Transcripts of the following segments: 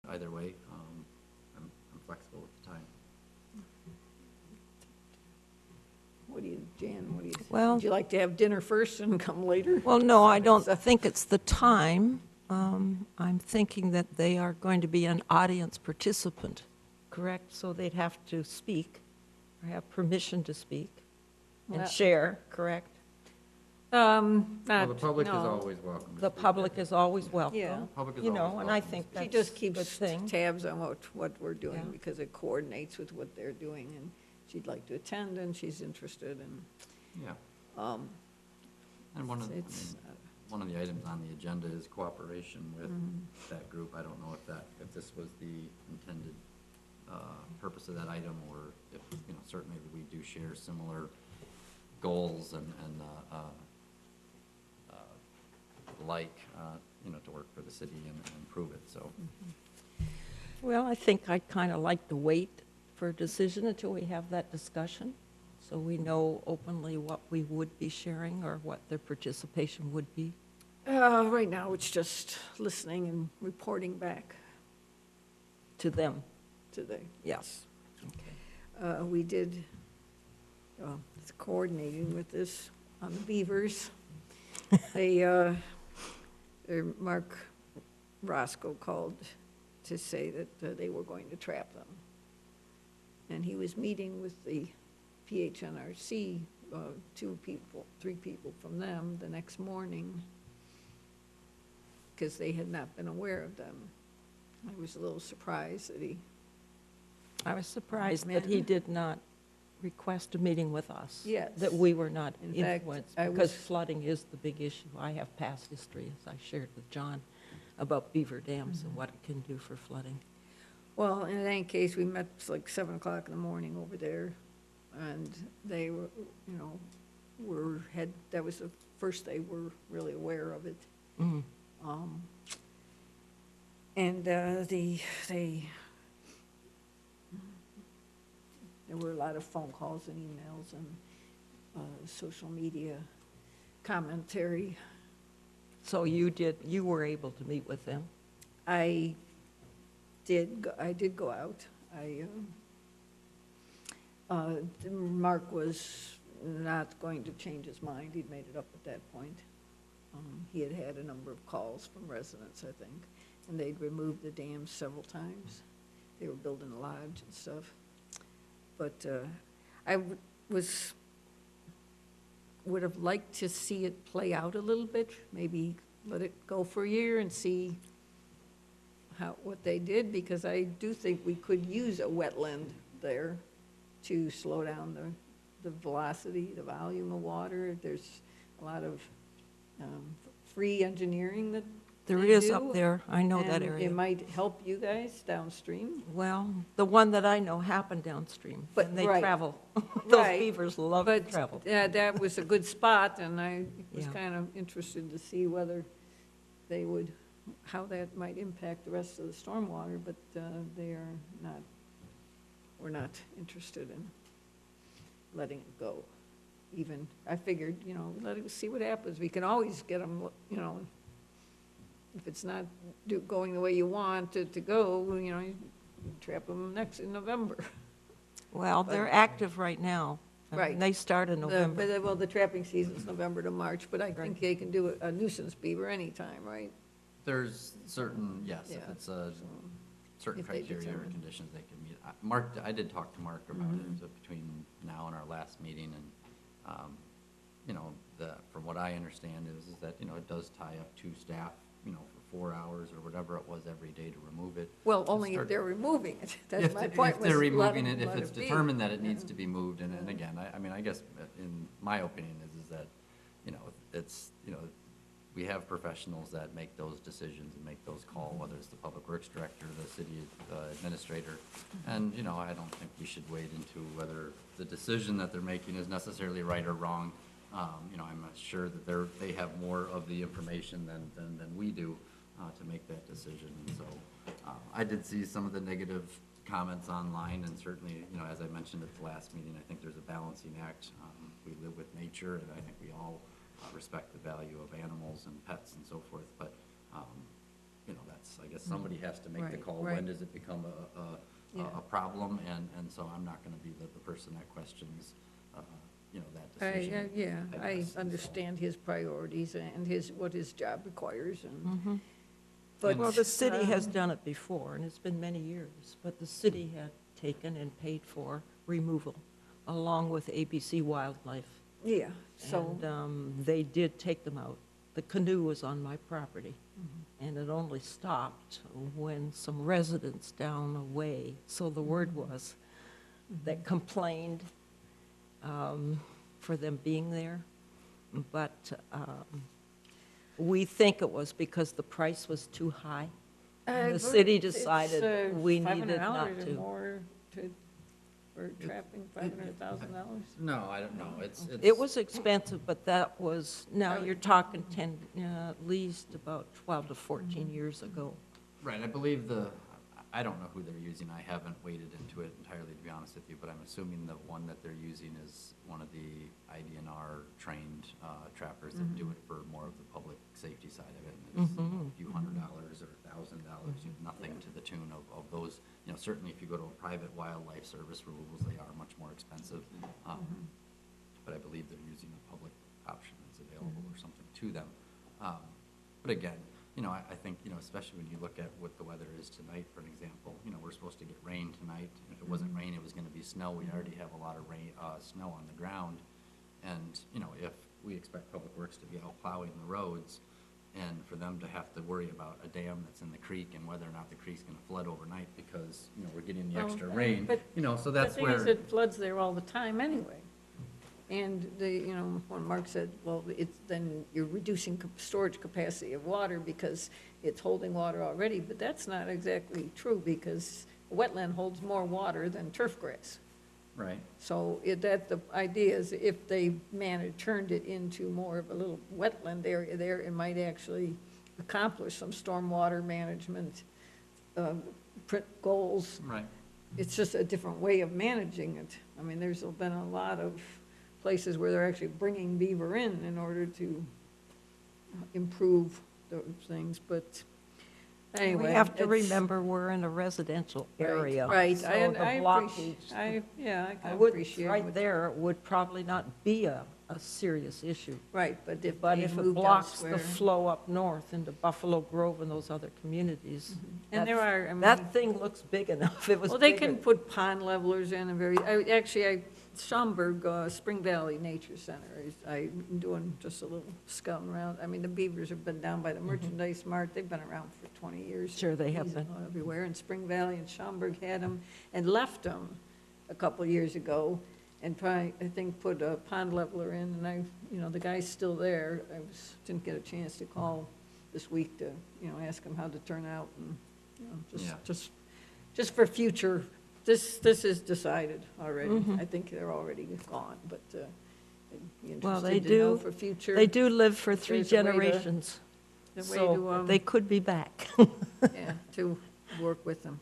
Either way, I'm flexible with the time. What do you, Jan, what do you, Well- would you like to have dinner first and come later? Well, no, I don't think it's the time. I'm thinking that they are going to be an audience participant, correct? So they'd have to speak, or have permission to speak and Well- share, correct? Well, Not, the public is no. always welcome. to The speak. public is always welcome. Yeah. Public is You know, always and I welcome to think speak. that's She just a good keeps thing. tabs on what we're doing Yeah. because it coordinates with what they're doing, and she'd like to attend, and she's interested, and, Yeah, um, and it's, one of the items on the agenda is cooperation with Mm-hmm. that group. I don't know if this was the intended purpose of that item, or if, certainly we do share similar goals and to work for the city and improve it, so. Well, I think I'd kind of like to wait for a decision until we have that discussion, so we know openly what we would be sharing or what their participation would be. right now, it's just listening and reporting back To them, to the, yes. we did, it's coordinating with this on the beavers. Mark Roscoe called to say that they were going to trap them. And he was meeting with the PHNRC, three people from them the next morning, because they had not been aware of them. I was a little surprised that he, I was surprised that he did not request a meeting with us. Yes. That we were not In fact, influenced, I because was- flooding is the big issue. I have past history, as I shared with John, about beaver dams and what it can do for flooding. well, in any case, we met like 7 o'clock in the morning over there, and they were, that was the first they were really aware of it. Mhm. And there were a lot of phone calls and emails and social media commentary. So you were able to meet with them? I did go out. Mark was not going to change his mind. He'd made it up at that point. He had had a number of calls from residents, I think, and they'd removed the dams several times. They were building a lodge and stuff. But I would have liked to see it play out a little bit, maybe let it go for a year and see what they did, because I do think we could use a wetland there to slow down the velocity, the volume of water. There's a lot of free engineering that There they is do, up there, I know that and area. it might help you guys downstream. Well, the one that I know happened downstream, But- and they right. travel. Those Right. beavers love to But travel. that was a good spot, and I was Yeah. kind of interested to see whether they would, how that might impact the rest of the stormwater, but we're not interested in letting it go. Even, I figured, let it, see what happens. We can always get them, if it's not going the way you want it to go, you trap them in November. Well, they're active right now. I mean, Right. They start in November. Well, the trapping season's November to March, but I think Right. they can do a nuisance beaver anytime, right? There's certain, yes, if Yeah. it's a certain If they criteria or determine. conditions they can meet. Mark, I did talk to Mark about Mm-hmm. it, so between now and our last meeting, and, from what I understand is that, it does tie up two staff, for 4 hours or whatever it was every day to remove it. Well, To only if start- they're removing it. That's If my they- point. If they're was let removing it, if let it's be. determined that it needs Yeah. to be moved, and again, I guess, in my opinion is that, it's, we have professionals that make those decisions and make those calls, whether it's the public works director, the city administrator, and, I don't think we should wade into whether the decision that they're making is necessarily right or wrong. I'm sure that they have more of the information than we do to make that decision. And so I did see some of the negative comments online, and certainly, as I mentioned at the last meeting, I think there's a balancing act. We live with nature, and I think we all respect the value of animals and pets and so forth, but that's, I guess somebody has to make the Right, call. right. When does it become Yeah. a problem? And so I'm not gonna be the person that questions, that decision. I guess, and so- understand his priorities and what his job requires, and, but. Well, the city has um, done it before, and it's been many years, but the city had taken and paid for removal, along with ABC Wildlife. Yeah, so, And they did take them out. The canoe was on my property, and it only stopped when some residents down the way, so the word was, that complained for them being there. But we think it was because the price was too high. And the city decided we needed not $500 or to. more for trapping, $500,000? No, I don't know. It's. It was expensive, but that was, now you're talking 10, at least about 12 to 14 years ago. Right, I believe I don't know who they're using, I haven't waded into it entirely, to be honest with you, but I'm assuming the one that they're using is one of the IDNR trained trappers that do it for more of the public safety side of it. And it's a few $100 or $1,000, nothing to the tune of those, certainly if you go to a private wildlife service removals, they are much more expensive. But I believe they're using a public option that's available or something to them. But again, I think, especially when you look at what the weather is tonight, for an example, we're supposed to get rain tonight. If it wasn't rain, it was gonna be snow. We already have a lot of rain, snow on the ground. And, if we expect Public Works to be out plowing the roads, and for them to have to worry about a dam that's in the creek and whether or not the creek's gonna flood overnight because, we're getting the Well, extra rain, but so that's The thing is, where. it floods there all the time anyway. And when Mark said, well, then you're reducing storage capacity of water because it's holding water already, but that's not exactly true, because a wetland holds more water than turf grass. Right. So the idea is if they turned it into more of a little wetland area there, it might actually accomplish some stormwater management goals. Right. It's just a different way of managing it. I mean, there's been a lot of places where they're actually bringing beaver in order to improve those things, but anyway. We have to it's- remember we're in a residential area. Right, So I the appreciate, blockage, I I can would, appreciate. right what- there, would probably not be a serious issue. Right, but if But they if it moved blocks the elsewhere. flow up north into Buffalo Grove and those other communities. And there that's- are, I mean. That thing looks big enough. It was Well, they bigger. can put pond levelers in Schaumburg, Spring Valley Nature Center, I'm doing just a little scouting around. I mean, the beavers have been down by the merchandise mart, they've been around for 20 years. Sure they have These been. are Everywhere, and Spring Valley and Schaumburg had them and left them a couple years ago, and I think, put a pond leveler in, and the guy's still there. Didn't get a chance to call this week to, ask him how to turn out, and, Yeah. just for future. This is decided already. Mhm. I think they're already gone, but I'd be Well, they interested to know do- for future. They do live for 3 There's a way to- generations, the way so to, they could be back. yeah, to work with them.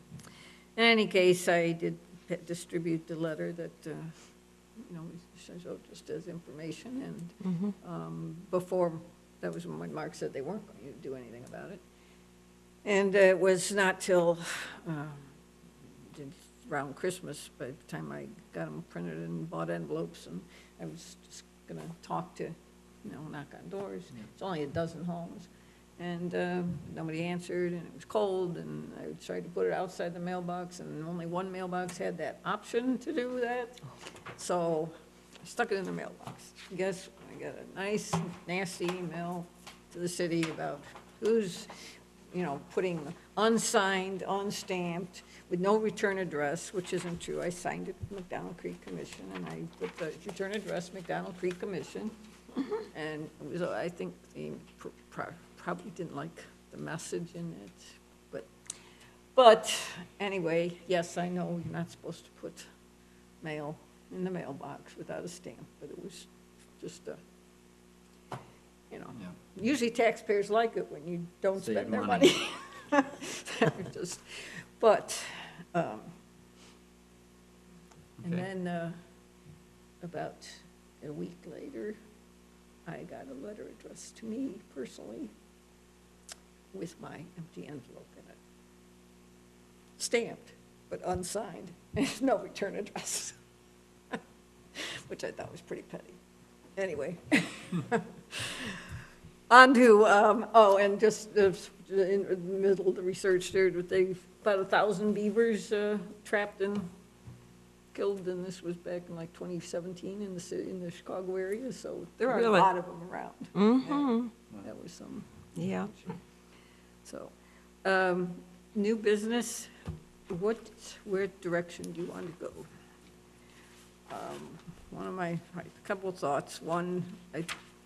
In any case, I did distribute the letter that, we showed just as information, and before, that was when Mark said they weren't going to do anything about it. And it was not till around Christmas, by the time I got them printed and bought envelopes, and I was just going to talk to, knock on doors. It's only a dozen homes. And nobody answered, and it was cold, and I tried to put it outside the mailbox, and only one mailbox had that option to do that. So I stuck it in the mailbox. Guess I got a nice, nasty email to the city about who's, putting unsigned, unstamped, with no return address, which isn't true. I signed it, McDonald Creek Commission, and I put the return address, McDonald Creek Commission. And it was, I think they probably didn't like the message in it, but anyway, yes, I know you're not supposed to put mail in the mailbox without a stamp, but it was just Yeah. usually taxpayers like it when you don't Save spend their money. money. Just, but, and Okay. then, about a week later, I got a letter addressed to me personally with my empty envelope in it. Stamped, but unsigned, and no return address, which I thought was pretty petty. Anyway. On to, and just in the middle of the research there, that they, about 1,000 beavers trapped and killed, and this was back in like 2017 in the city, in the Chicago area, so there are a Really? lot of them around. Mm-hmm. That was some. Yeah. So, new business, where direction do you want to go? One of my, a couple of thoughts. One,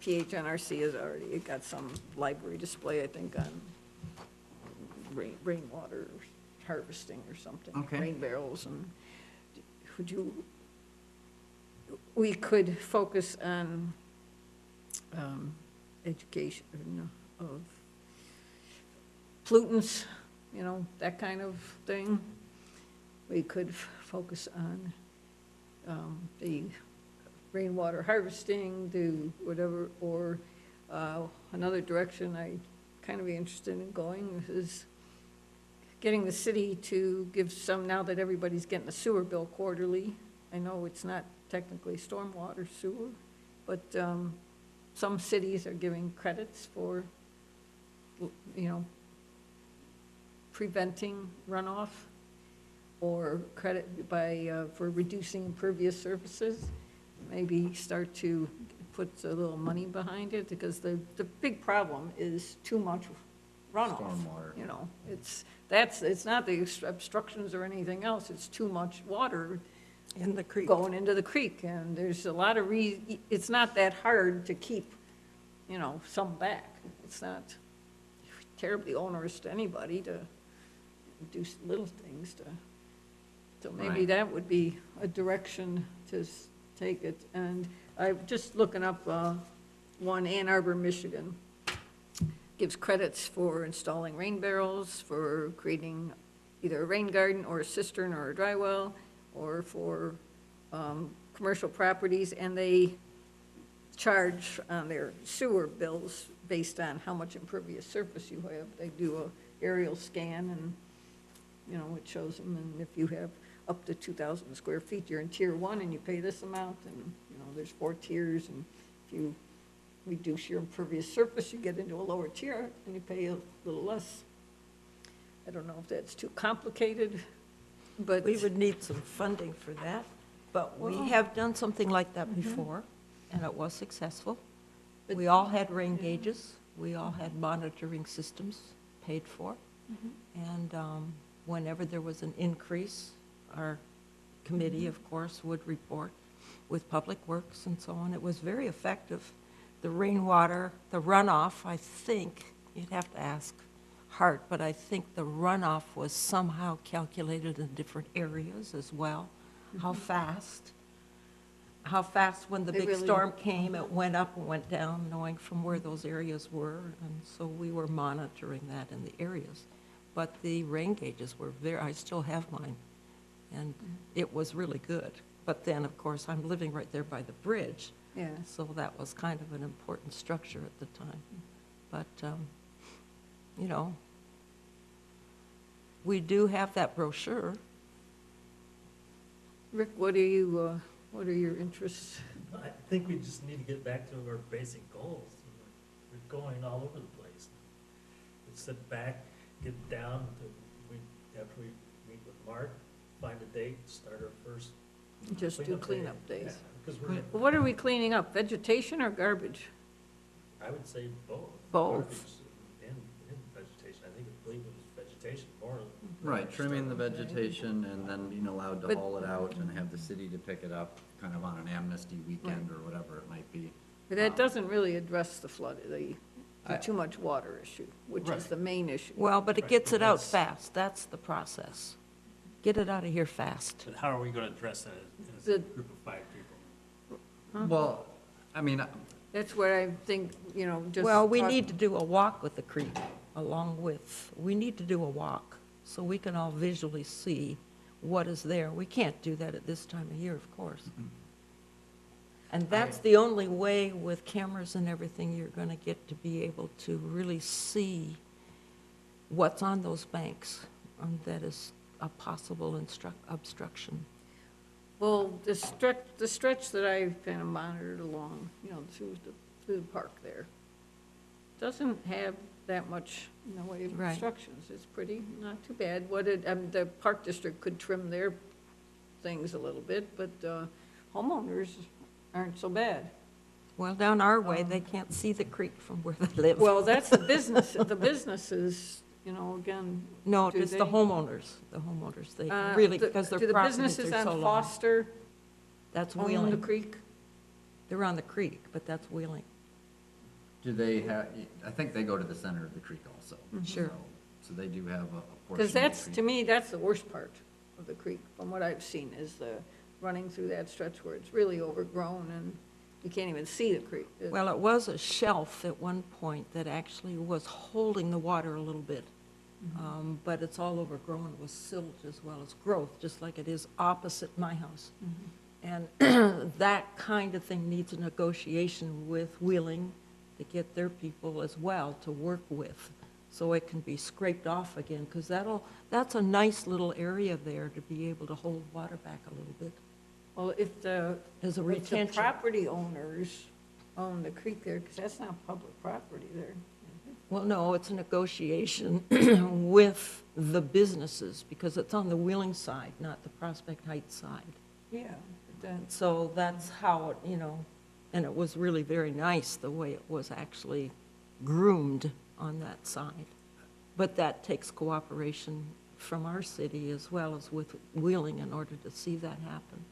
PHNRC has already got some library display, I think, on rainwater harvesting or something. Okay. Rain barrels, and we could focus on education of pollutants, that kind of thing. We could focus on the rainwater harvesting, do whatever, or another direction I kind of be interested in going is getting the city to give some, now that everybody's getting a sewer bill quarterly. I know it's not technically stormwater sewer, but some cities are giving credits for, preventing runoff, or credit for reducing impervious surfaces. Maybe start to put a little money behind it, because the big problem is too much runoff. Stormwater. It's not the obstructions or anything else, it's too much water In the creek. going into the creek, and there's a lot of it's not that hard to keep, some back. It's not terribly onerous to anybody to do little things so maybe Right. that would be a direction to take it. And I'm just looking up one, Ann Arbor, Michigan, gives credits for installing rain barrels, for creating either a rain garden or a cistern or a dry well, or for commercial properties, and they charge on their sewer bills based on how much impervious surface you have. They do a aerial scan, and, it shows them, and if you have up to 2,000 square feet, you're in tier 1 and you pay this amount, and, there's 4 tiers, and if you reduce your impervious surface, you get into a lower tier and you pay a little less. I don't know if that's too complicated, but. We would need some funding for that, but we Well- have done something like that before, and it was successful. We all had rain gauges, we all had monitoring systems paid for, and whenever there was an increase, our committee, of course, would report with Public Works and so on. It was very effective. The rainwater, the runoff, I think, you'd have to ask Hart, but I think the runoff was somehow calculated in different areas as well. How fast when the They big really- storm came, it went up and went down, knowing from where those areas were. And so we were monitoring that in the areas. But the rain gauges were I still have mine, and it was really good. But then, of course, I'm living right there by the bridge, Yeah, so that was kind of an important structure at the time. But, we do have that brochure. Rick, what are your interests? I think we just need to get back to our basic goals. We're going all over the place. Let's sit back, get down to, after we meet with Mark, find a date, start our first. Just do cleanup day. days. Because we're, What are we cleaning up, vegetation or garbage? I would say both. Both. Garbage and vegetation. I believe it was vegetation more. Right, trimming the vegetation and then being allowed to But- haul it out and have the city to pick it up kind of on an amnesty weekend or whatever it might be. But that doesn't really address the flood, the I- too much water issue, which is Right. the main issue. Well, but it Right, gets but it out that's- fast. That's the process. Get it out of here fast. But how are we going to address that as The- a group of 5 people? Well, I mean, That's where I think, just. Well, we talk- need to do a walk with the creek we need to do a walk so we can all visually see what is there. We can't do that at this time of year, of course. And that's the only way with cameras and everything you're going to get to be able to really see what's on those banks that is a possible obstruction. Well, the stretch that I've kind of monitored along, through the park there, doesn't have that much in the way of Right. obstructions. It's pretty, not too bad. The park district could trim their things a little bit, but homeowners aren't so bad. Well, down our way, they can't see the creek from where they live. Well, that's the businesses, again. No, do it's the they- homeowners, they really, the- because their Do the properties businesses are so on long. Foster That's own the Wheeling. creek? They're on the creek, but that's Wheeling. Do they have, I think they go to the center of the creek also. Sure. So they do have a portion Because of the that's, creek. to me, that's the worst part of the creek, from what I've seen, is the running through that stretch where it's really overgrown and you can't even see the creek. Well, it was a shelf at one point that actually was holding the water a little bit. But it's all overgrown with silt as well as growth, just like it is opposite my house. And that kind of thing needs a negotiation with Wheeling to get their people as well to work with, so it can be scraped off again, because that's a nice little area there to be able to hold water back a little bit Well, if the as a If the retention. property owners own the creek there, because that's not public property there. Well, no, it's a negotiation with the businesses, because it's on the Wheeling side, not the Prospect Heights side. Yeah, but then, So that's how it, and it was really very nice, the way it was actually groomed on that side. But that takes cooperation from our city as well as with Wheeling in order to see that happen.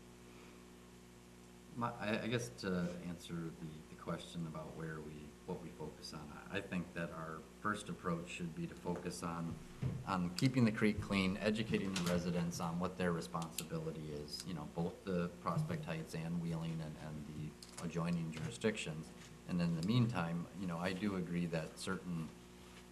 I guess to answer the question about what we focus on, I think that our first approach should be to focus on keeping the creek clean, educating the residents on what their responsibility is, both the Prospect Heights and Wheeling and the adjoining jurisdictions. And in the meantime, I do agree that certain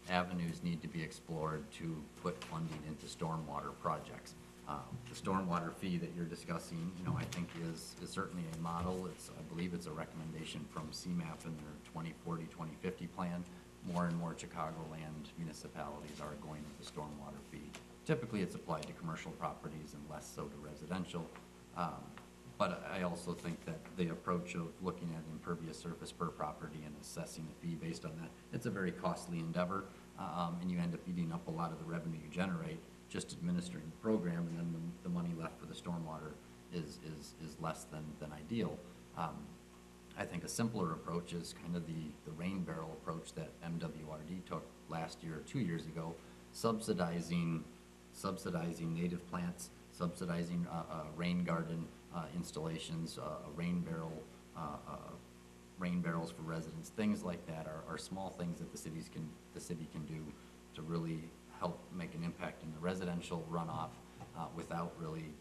avenues need to be explored to put funding into stormwater projects. The stormwater fee that you're discussing, I think is certainly a model. I believe it's a recommendation from CMAP in their 2040, 2050 plan. More and more Chicagoland municipalities are going with the stormwater fee. Typically, it's applied to commercial properties and less so to residential. But I also think that the approach of looking at impervious surface per property and assessing a fee based on that, it's a very costly endeavor, and you end up eating up a lot of the revenue you generate just administering the program, and then the money left for the stormwater is less than ideal. I think a simpler approach is kind of the rain barrel approach that MWRD took last year or 2 years ago, subsidizing native plants, subsidizing rain garden installations, rain barrels for residents. Things like that are small things that the city can do to really help make an impact in the residential runoff without really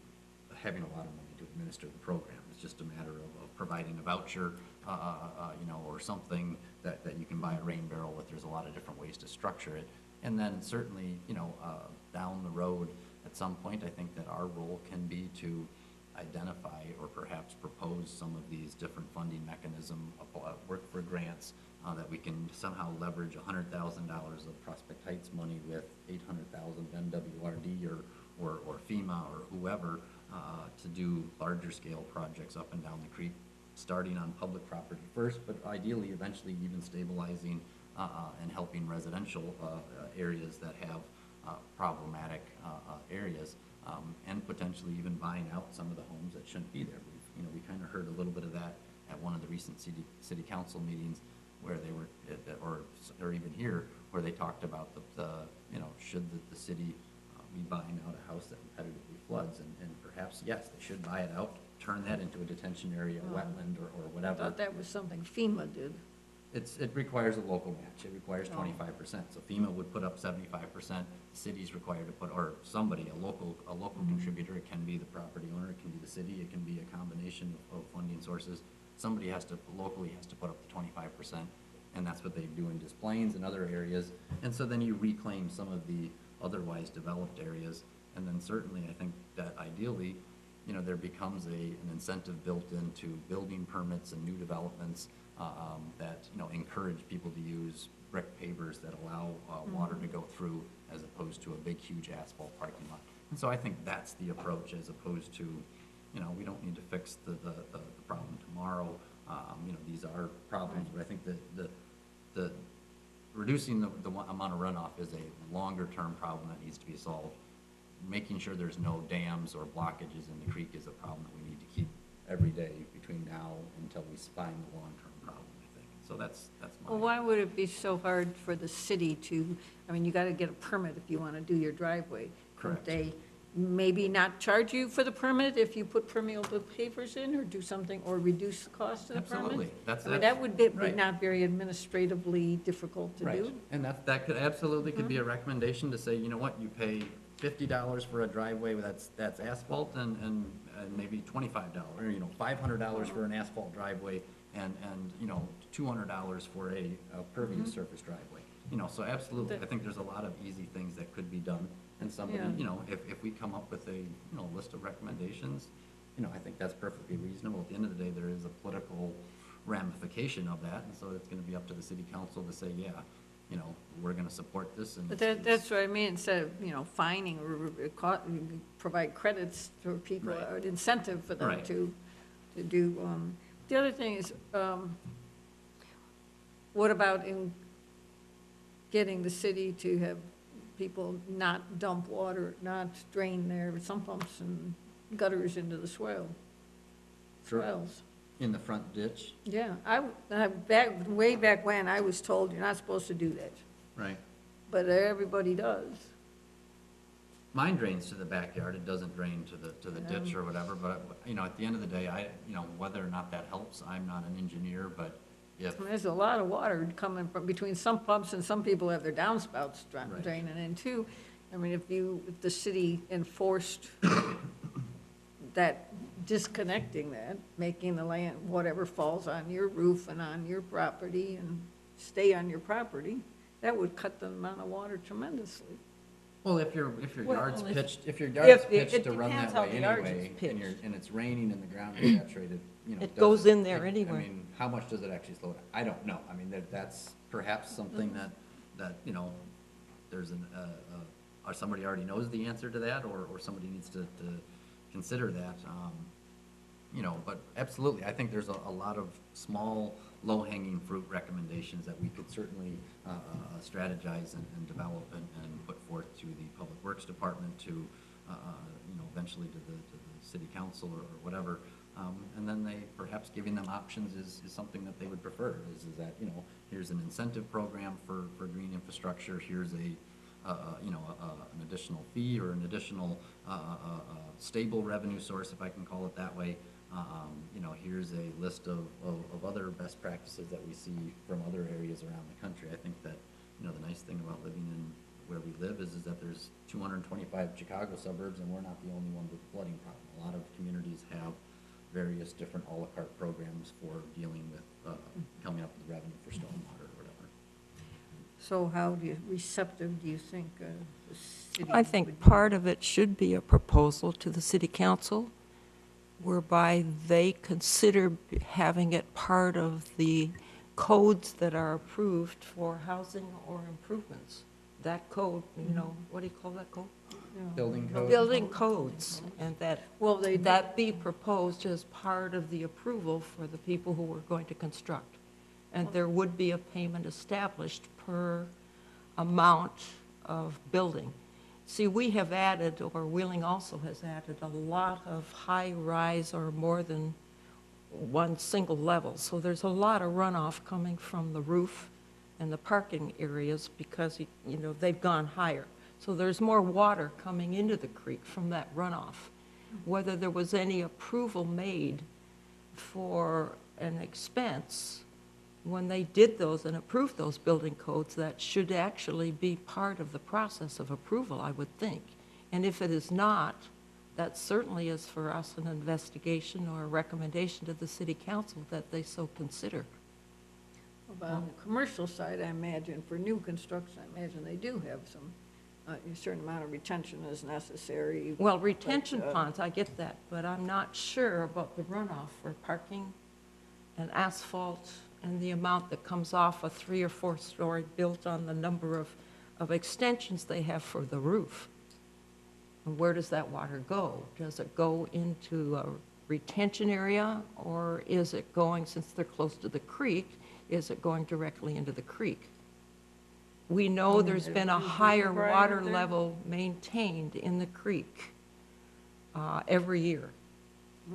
having a lot of money to administer the program. It's just a matter of providing a voucher, or something that you can buy a rain barrel with. There's a lot of different ways to structure it. And then certainly, down the road, at some point, I think that our role can be to identify or perhaps propose some of these different funding mechanisms, work for grants, that we can somehow leverage $100,000 of Prospect Heights money with $800,000 MWRD or FEMA or whoever to do larger scale projects up and down the creek, starting on public property first, but ideally eventually even stabilizing and helping residential areas that have problematic areas, and potentially even buying out some of the homes that shouldn't be there. We kind of heard a little bit of that at one of the recent city council meetings where they were, or even here, where they talked about should the city be buying out a house that repetitively floods, and perhaps, yes, they should buy it out, turn that into a detention area, wetland, or I whatever. thought that was something FEMA did. It requires a local match. It requires Oh. 25%. So FEMA would put up 75%. The city's required to put, or somebody, a local contributor. It can be the property owner. It can be the city. It can be a combination of funding sources. Somebody locally has to put up the 25%, and that's what they do in Des Plaines and other areas. And so then you reclaim some of the otherwise developed areas, and then certainly I think that ideally, there becomes an incentive built into building permits and new developments that encourage people to use brick pavers that allow water to go through, as opposed to a big, huge asphalt parking lot. And so I think that's the approach, as opposed to, you know, we don't need to fix the problem tomorrow. You know, these are problems, but I think the reducing the amount of runoff is a longer-term problem that needs to be solved. Making sure there's no dams or blockages in the creek is a problem that we need to keep every day between now until we find the long-term problem, I think. So that's my. Well, why would it be so hard for the city to, I mean, you got to get a permit if you want to do your driveway. Correct. Couldn't they maybe not charge you for the permit if you put permeable pavers in, or do something, or reduce the cost of the permit? Absolutely. I mean, that would be right. not very administratively difficult to Right, do. and that could absolutely could be a recommendation to say, you know what, you pay $50 for a driveway that's asphalt, and maybe $25, or, you know, $500 for an asphalt driveway, and, you know, $200 for a pervious surface driveway. You know, so absolutely, I think there's a lot of easy things that could be done, and somebody, Yeah. you know, if we come up with a, you know, list of recommendations, you know, I think that's perfectly reasonable. At the end of the day, there is a political ramification of that, and so it's gonna be up to the city council to say, yeah, you know, we're gonna support this, and. But that's what I mean, instead of, you know, fining or provide credits for people, Right. or an incentive for them Right. to do. The other thing is, what about in getting the city to have people not dump water, not drain their sump pumps and gutters into the Sure. swells? In the front ditch, Yeah, way back when, I was told you're not supposed to do that, right? but everybody does. Mine drains to the backyard, it doesn't drain to the ditch or whatever, but, you know, at the end of the day, you know, whether or not that helps, I'm not an engineer, but if, I mean, there's a lot of water coming from between some pumps, and some people have their downspouts Right. draining in too. I mean, if the city enforced that, disconnecting that, making the land, whatever falls on your roof and on your property and stay on your property, that would cut the amount of water tremendously. well, if your Well, yard's if- pitched, if your yard's it pitched to run depends that how way the yard is anyway, pitched. and it's raining and the ground is saturated, you know. It goes does it- in there anyway. I mean, how much does it actually slow down? I don't know. I mean, that's perhaps something that, you know, there's or somebody already knows the answer to that, or somebody needs to consider that. You know, but absolutely, I think there's a lot of small, low-hanging fruit recommendations that we could certainly strategize and develop and put forth to the Public Works Department, to, you know, eventually to the city council or whatever. And then they, perhaps giving them options is something that they would prefer, is that, you know, here's an incentive program for green infrastructure, here's a, you know, an additional fee or an additional stable revenue source, if I can call it that way. You know, here's a list of other best practices that we see from other areas around the country. I think that, you know, the nice thing about living in where we live is that there's 225 Chicago suburbs, and we're not the only one with a flooding problem. A lot of communities have various different à la carte programs for dealing with, coming up with revenue for stormwater or whatever. So how receptive do you think the city? I think would be? part of it should be a proposal to the city council whereby they consider having it part of the codes that are approved for housing or improvements. That code, you know, what do you call that code? Yeah. Building code? Building codes, and Well, they, that be proposed as part of the approval for the people who are going to construct. And there would be a payment established per amount of building. See, we have added, or Wheeling also has added, a lot of high-rise or more than one single level. So there's a lot of runoff coming from the roof and the parking areas because, you know, they've gone higher. So there's more water coming into the creek from that runoff. Whether there was any approval made for an expense when they did those and approved those building codes, that should actually be part of the process of approval, I would think. And if it is not, that certainly is for us an investigation or a recommendation to the city council that they so consider. on the commercial side, I imagine, for new construction, I imagine they do have some, a certain amount of retention is necessary. Well, retention But, ponds, I get that, but I'm not sure about the runoff for parking and asphalt and the amount that comes off a 3- or 4-story built on the number of of extensions they have for the roof. And where does that water go? Does it go into a retention area, or is it going, since they're close to the creek, is it going directly into the creek? We know there's been a higher water level maintained in the creek every year,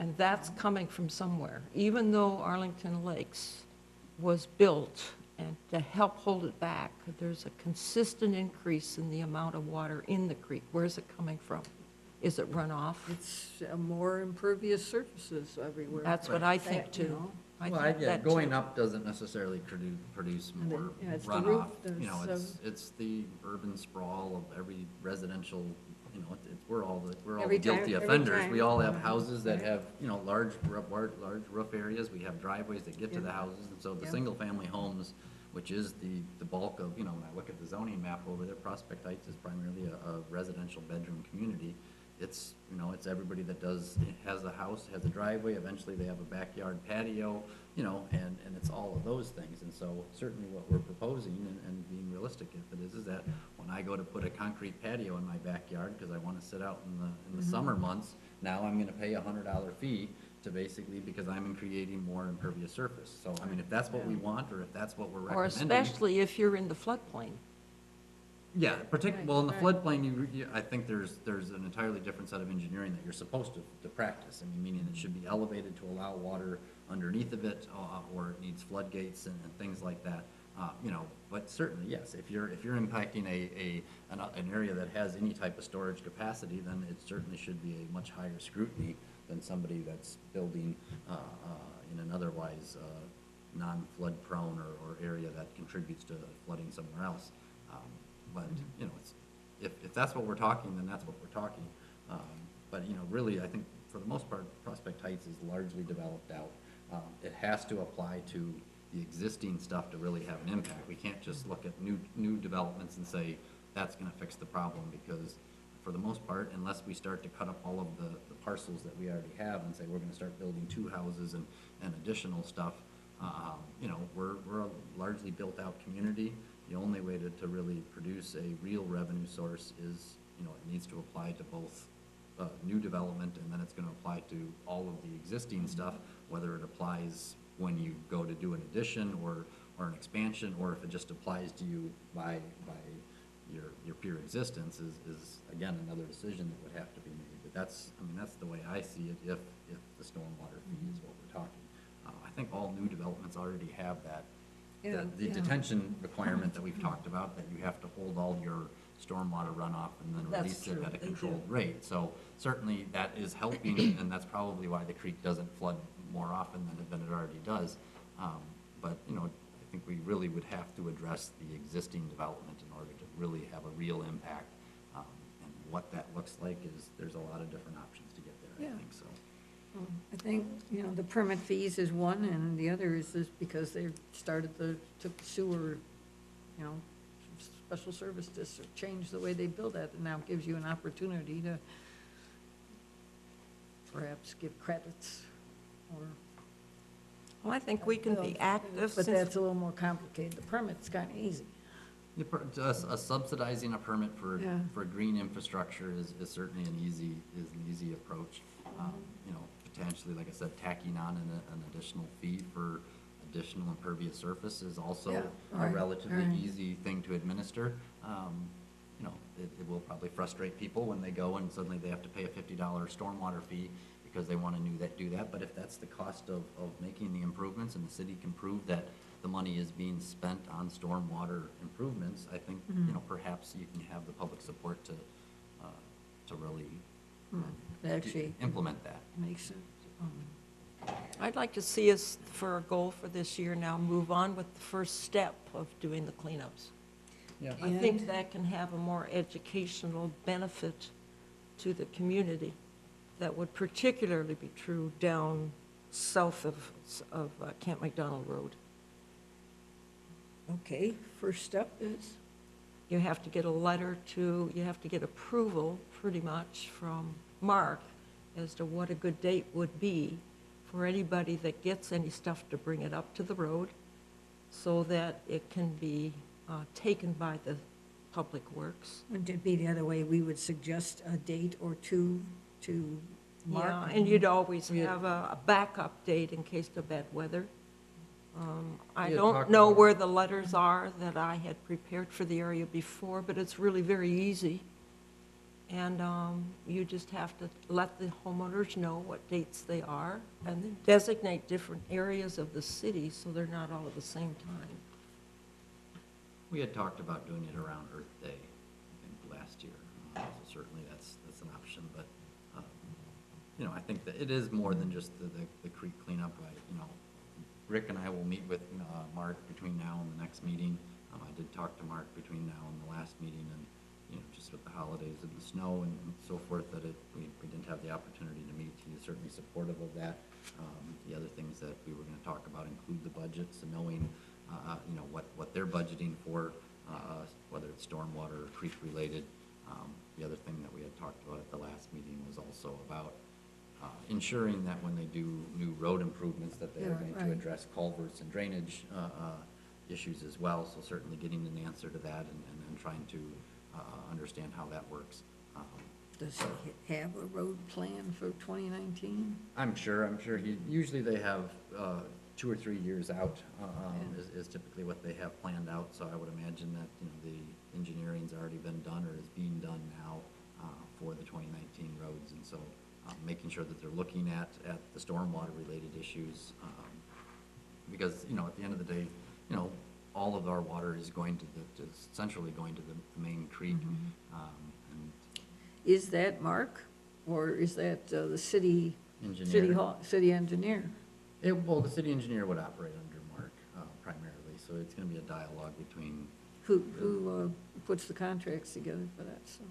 and that's coming from somewhere. Even though Arlington Lakes was built and to help hold it back, there's a consistent increase in the amount of water in the creek. Where's it coming from? Is it runoff? It's more impervious surfaces everywhere. That's what I think That, you too. know. I Well, think yeah, that going too. up doesn't necessarily produce And then, more yeah, it's the roof, runoff. You know, there's, it's the urban sprawl of every residential, you know, we're all the Every time- guilty every offenders. time. We all have houses that Right. have, you know, large roof areas. We have driveways that get to the Yeah. houses. And so the Yeah. single-family homes, which is the bulk of, you know, when I look at the zoning map over there, Prospect Heights is primarily a residential bedroom community. It's, you know, it's everybody that has a house, has a driveway, eventually they have a backyard patio, you know, and it's all of those things. And so certainly what we're proposing and being realistic if it is that when I go to put a concrete patio in my backyard, because I want to sit out in the summer months, now I'm gonna pay $100 fee to basically, because I'm creating more impervious surface. So, I mean, if that's what we want, or if that's what we're Or recommending. especially if you're in the floodplain. Yeah, well, in the Right, floodplain, I think there's an entirely different set of engineering that you're supposed to practice. I mean, meaning it should be elevated to allow water underneath of it, or it needs floodgates and things like that. You know, but certainly, yes, if you're impacting an area that has any type of storage capacity, then it certainly should be a much higher scrutiny than somebody that's building, in an otherwise, non-flood prone or area that contributes to flooding somewhere else. But, you know, if that's what we're talking, then that's what we're talking. But, you know, really, I think for the most part, Prospect Heights is largely developed out. It has to apply to the existing stuff to really have an impact. We can't just look at new developments and say, that's gonna fix the problem, because for the most part, unless we start to cut up all of the parcels that we already have and say, we're gonna start building 2 houses and additional stuff, you know, we're a largely built-out community. The only way to really produce a real revenue source is, you know, it needs to apply to both new development, and then it's gonna apply to all of the existing stuff, whether it applies when you go to do an addition or an expansion, or if it just applies to you by your pure existence is again, another decision that would have to be made. But that's the way I see it, if the stormwater fee is what we're talking. I think all new developments already have that. Yeah, The yeah. detention requirement that we've talked about, that you have to hold all your stormwater runoff and then That's release it true, at a they controlled do. rate. So certainly that is helping, and that's probably why the creek doesn't flood more often than it already does. But, you know, I think we really would have to address the existing development in order to really have a real impact. And what that looks like is, there's a lot of different options to get there, Yeah. I think, so. I think, you know, the permit fees is one, and the other is because they took the sewer, you know, special service district, changed the way they build that, and now gives you an opportunity to perhaps give credits, or, Well, I think we can be active but since that's a little more complicated. The permit's kind of easy. Subsidizing a permit Yeah. for green infrastructure is certainly an easy approach. You know, potentially, like I said, tacking on an additional fee for additional impervious surface is also Yeah, a right, relatively right. easy thing to administer. You know, it will probably frustrate people when they go and suddenly they have to pay a $50 stormwater fee because they want to do that. But if that's the cost of making the improvements, and the city can prove that the money is being spent on stormwater improvements, I think, you know, perhaps you can have the public support to really Actually, implement that. makes sense. I'd like to see us, for our goal for this year now, move on with the first step of doing the cleanups. Yeah. I think And- that can have a more educational benefit to the community. That would particularly be true down south of Camp McDonald Road. Okay, first step is, You have to get you have to get approval, pretty much, from Mark as to what a good date would be for anybody that gets any stuff to bring it up to the road, so that it can be taken by the Public Works. Wouldn't it be the other way? We would suggest a date or two to mark? Yeah, and you'd always We had- have a backup date in case of bad weather. I We had don't talked know about- where the letters are that I had prepared for the area before, but it's really very easy. And you just have to let the homeowners know what dates they are, and then designate different areas of the city so they're not all at the same time. We had talked about doing it around Earth Day, I think, last year. So certainly that's an option, but, you know, I think that it is more than just the creek cleanup. You know, Rick and I will meet with Mark between now and the next meeting. I did talk to Mark between now and the last meeting, and, you know, just with the holidays and the snow and so forth, that we didn't have the opportunity to meet. He is certainly supportive of that. The other things that we were gonna talk about include the budgets and knowing, you know, what they're budgeting for, whether it's stormwater or creek-related. The other thing that we had talked about at the last meeting was also about ensuring that when they do new road improvements, that they are Yeah, going to right. address culverts and drainage issues as well. So certainly getting an answer to that and trying to understand how that works. Does he have a road plan for 2019? I'm sure usually they have 2 or 3 years out, Yeah. is typically what they have planned out. So I would imagine that, you know, the engineering's already been done or is being done now for the 2019 roads. And so making sure that they're looking at the stormwater-related issues, because, you know, at the end of the day, you know, all of our water is going to essentially going to the main creek. And Is that Mark, or is that the city engineer. city engineer? Well, the city engineer would operate under Mark primarily, so it's gonna be a dialogue between, Who puts the contracts together for that, so?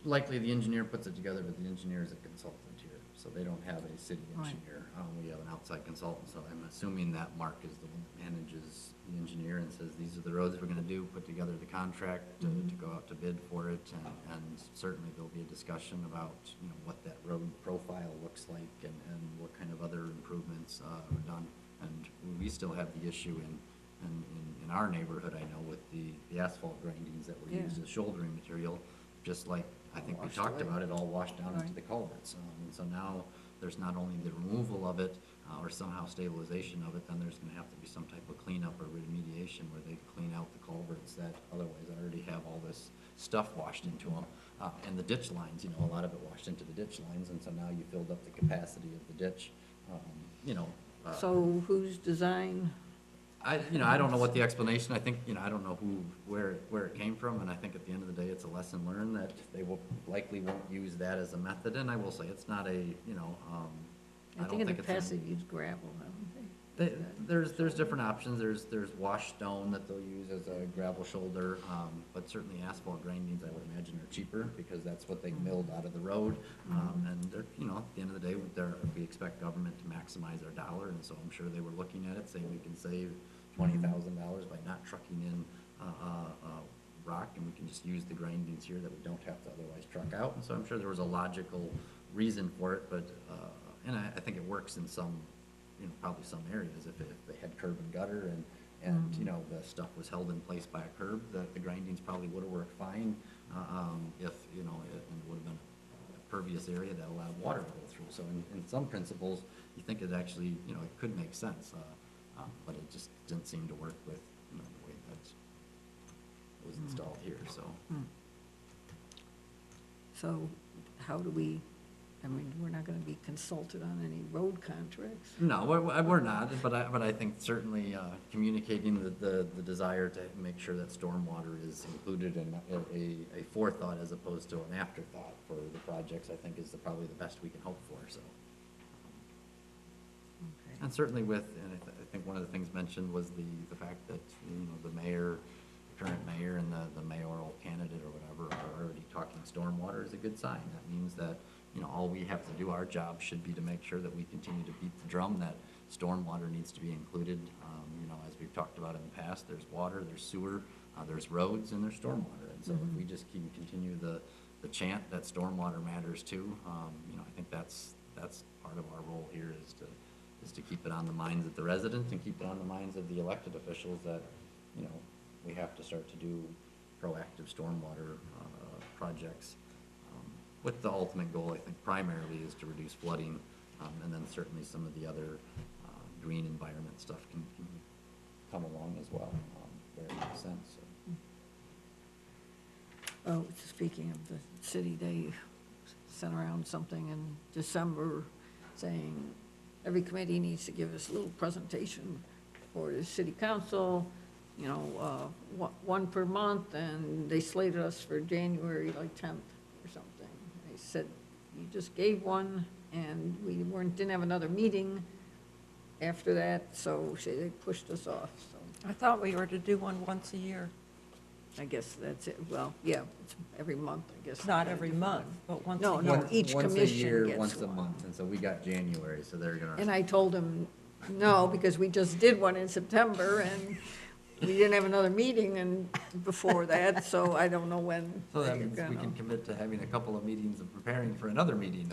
likely the engineer puts it together, but the engineer is a consultant here, so they don't have a city Right. engineer. We have an outside consultant, so I'm assuming that Mark is the one that manages the engineer and says, these are the roads we're gonna do, put together the contract to go out to bid for it, and certainly there'll be a discussion about, you know, what that road profile looks like and what kind of other improvements are done. And we still have the issue in our neighborhood, I know, with the asphalt grindings that were Yeah. used as shouldering material, just like, I think we Washed talked away. about it, all washed down into Right. the culverts. And so now, there's not only the removal of it, or somehow stabilization of it, then there's gonna have to be some type of cleanup or remediation where they clean out the culverts that otherwise already have all this stuff washed into them. And the ditch lines, you know, a lot of it washed into the ditch lines, and so now you filled up the capacity of the ditch, you know. So whose design? I don't know what the explanation, I think, I don't know where it came from, and I think at the end of the day, it's a lesson learned that they likely won't use that as a method, and I will say, it's not a, I think in the it's past they've used gravel, haven't they? There's different options. There's wash stone that they'll use as a gravel shoulder, but certainly asphalt grindings, I would imagine, are cheaper because that's what they milled out of the road. And they're, at the end of the day, we expect government to maximize our dollar, and so I'm sure they were looking at it, saying we can save $20,000 by not trucking in rock, and we can just use the grindings here that we don't have to otherwise truck out. And so I'm sure there was a logical reason for it, but, and I think it works in some, probably some areas. If they had curb and gutter and the stuff was held in place by a curb, the grindings probably would have worked fine, if, and it would have been a pervious area that allowed water to go through. So in some principles, you think it actually, it could make sense, but it just didn't seem to work with, the way that it was installed here, so. So how do we, we're not gonna be consulted on any road contracts? No, we're not, but I think certainly communicating the desire to make sure that stormwater is included in a forethought as opposed to an afterthought for the projects, I think is probably the best we can hope for, so. Okay. And certainly with, and I think one of the things mentioned was the fact that, the mayor, the current mayor and the mayoral candidate or whatever are already talking stormwater is a good sign. That means that, all we have to do, our job should be to make sure that we continue to beat the drum that stormwater needs to be included. As we've talked about in the past, there's water, there's sewer, there's roads, and there's stormwater. And so if we just continue the chant that stormwater matters too, I think that's part of our role here is to keep it on the minds of the residents and keep it on the minds of the elected officials that, we have to start to do proactive stormwater projects, with the ultimate goal, I think primarily is to reduce flooding, and then certainly some of the other green environment stuff can come along as well, where it makes sense. So. Oh, speaking of the city, they sent around something in December saying every committee needs to give us a little presentation for the city council, you know, one per month, and they slated us for January like 10th or something. They said, you just gave one, and we didn't have another meeting after that, so they pushed us off, so I thought we were to do one once a year. I guess that's it. Well, yeah, it's every month, I guess. Not every month, but once a No, year. no, each Once a commission year, gets once a one. month, and so we got January, so they're gonna. And I told him, no, because we just did one in September, and we didn't have another meeting and before that, so I don't know when. So that they're means we gonna- can commit to having a couple of meetings of preparing for another meeting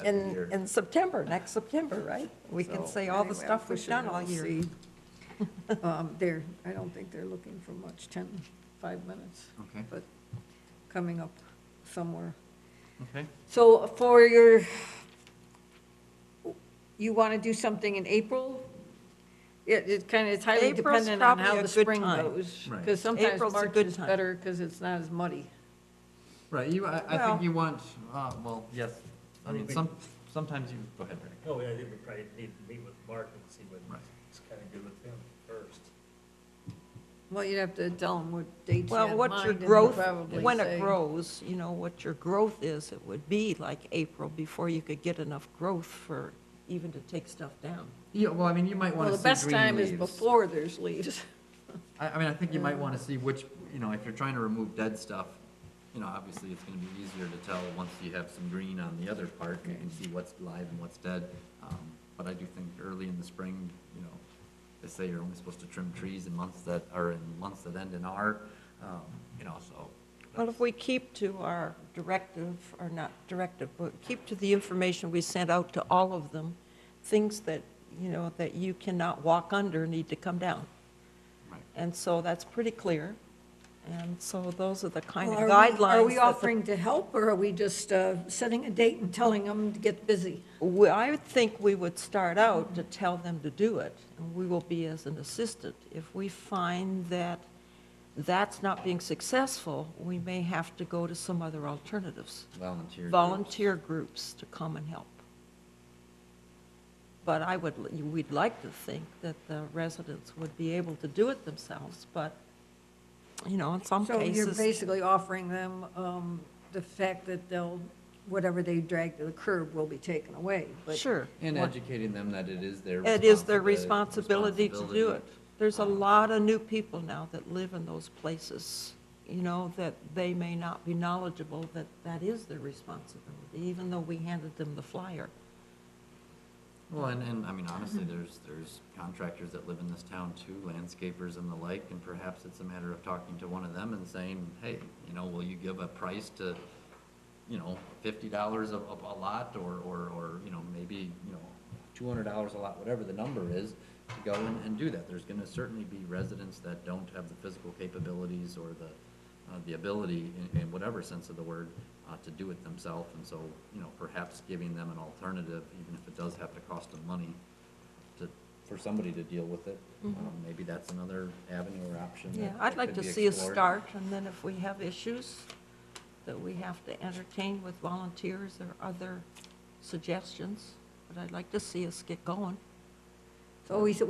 every year. In September, next September, right? We can So, say all the anyway, I'm stuff we've pushing done it. all We'll year. see. I don't think they're looking for much, 5 minutes, Okay, but coming up somewhere. okay. So you want to do something in April? It kind of, it's highly April's dependent on probably how a the good spring time. goes. Right. Because sometimes April's a March good is time. better because it's not as muddy. Right, I Well- think you want, well, yes, I mean, sometimes you, go ahead, Barry. Oh, yeah, I think we probably need to meet with Mark and see what Right. it's kind of good with him first. Well, you'd have to tell them what dates you Well, had in what your mind, and they'll growth, probably when say- it grows, you know, what your growth is, it would be like April before you could get enough growth for even to take stuff down. Yeah, well, I mean, you might Well, wanna the see best green time is leaves. before there's leaves. I mean, I think you might wanna see which, you know, if you're trying to remove dead stuff, you know, obviously it's gonna be easier to tell once you have some green on the other part, you can see what's live and what's dead. But I do think early in the spring, you know, they say you're only supposed to trim trees in months that end in R, you know, so. Well, if we keep to our directive, or not directive, but keep to the information we sent out to all of them, things that, you know, that you cannot walk under need to come down. Right. And so that's pretty clear. And so those are the kind of Well, guidelines. Are we that the- offering to help, or are we just setting a date and telling them to get busy? I would think we would start out to tell them to do it, and we will be as an assistant. If we find that that's not being successful, we may have to go to some other alternatives. Volunteer. Volunteer groups to come and help. But we'd like to think that the residents would be able to do it themselves, but, you know, in some So you're cases. basically offering them the fact that whatever they drag to the curb will be taken away. But Sure. And What- educating them that it is their It is their responsibility. responsibility to do it. There's a lot of new people now that live in those places, you know, that they may not be knowledgeable that that is their responsibility, even though we handed them the flyer. Well, and I mean, honestly, there's contractors that live in this town too, landscapers and the like, and perhaps it's a matter of talking to one of them and saying, hey, you know, will you give a price to, you know, $50 a lot, or, you know, maybe, you know, $200 a lot, whatever the number is, to go and do that. There's gonna certainly be residents that don't have the physical capabilities or the ability, in whatever sense of the word, to do it themselves, and so, you know, perhaps giving them an alternative, even if it does have to cost them money, for somebody to deal with it. Maybe that's another avenue or option. Yeah, that I'd like could to be see us explored. start, and then if we have issues that we have to entertain with volunteers or other suggestions, but I'd like to see us get going. So we said,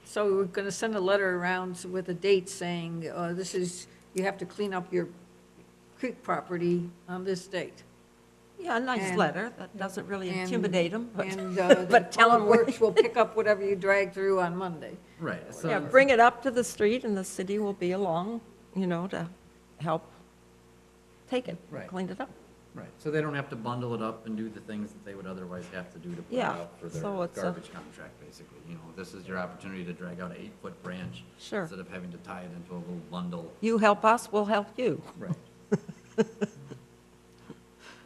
so we're going to send a letter around with a date saying, you have to clean up your creek property on this date. Yeah, a nice And- letter, that doesn't really And- intimidate them, but, And the but tell Public them, Works will pick up whatever you drag through on Monday. Right, yeah, so, bring it up to the street, and the city will be along, you know, to help take it, Right. clean it up. right, so they don't have to bundle it up and do the things that they would otherwise have to do to put it Yeah, out for so their it's a- garbage contract, basically. You know, this is your opportunity to drag out an 8-foot branch. Sure. Instead of having to tie it into a little bundle. You help us, we'll help you. Right.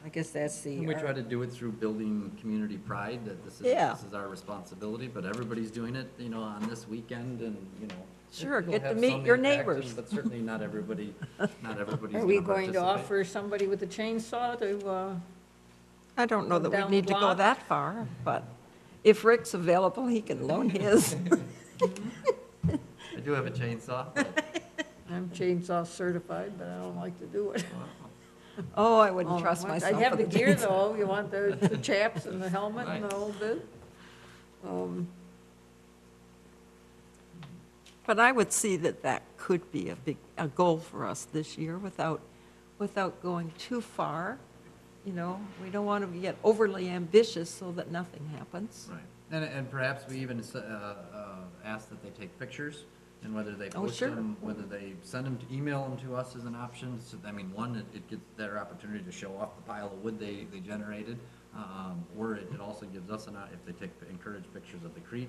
I guess that's And we try to do it through building community pride, that Yeah. this is our responsibility, but everybody's doing it, you know, on this weekend, and, you know, Sure, It'll get to have meet some your impact, neighbors. But certainly not everybody, not everybody's Are gonna we going to participate. offer somebody with a chainsaw to, I don't know Go that we down the need to go block? that far, but if Rick's available, he can loan his. I do have a chainsaw, but, I'm chainsaw certified, but I don't like to do it. Oh, I wouldn't Oh, trust what- myself I'd have the with a gear chainsaw. though, you want the chaps and the helmet and Right. the whole bit. But I would see that that could be a goal for us this year without going too far. You know, we don't want to get overly ambitious so that nothing happens. right. And perhaps we even ask that they take pictures, and whether they Oh, post sure. them, whether they send them, email them to us as an option. So, I mean, one, it gives their opportunity to show off the pile of wood they generated, or it also gives us if they encourage pictures of the creek,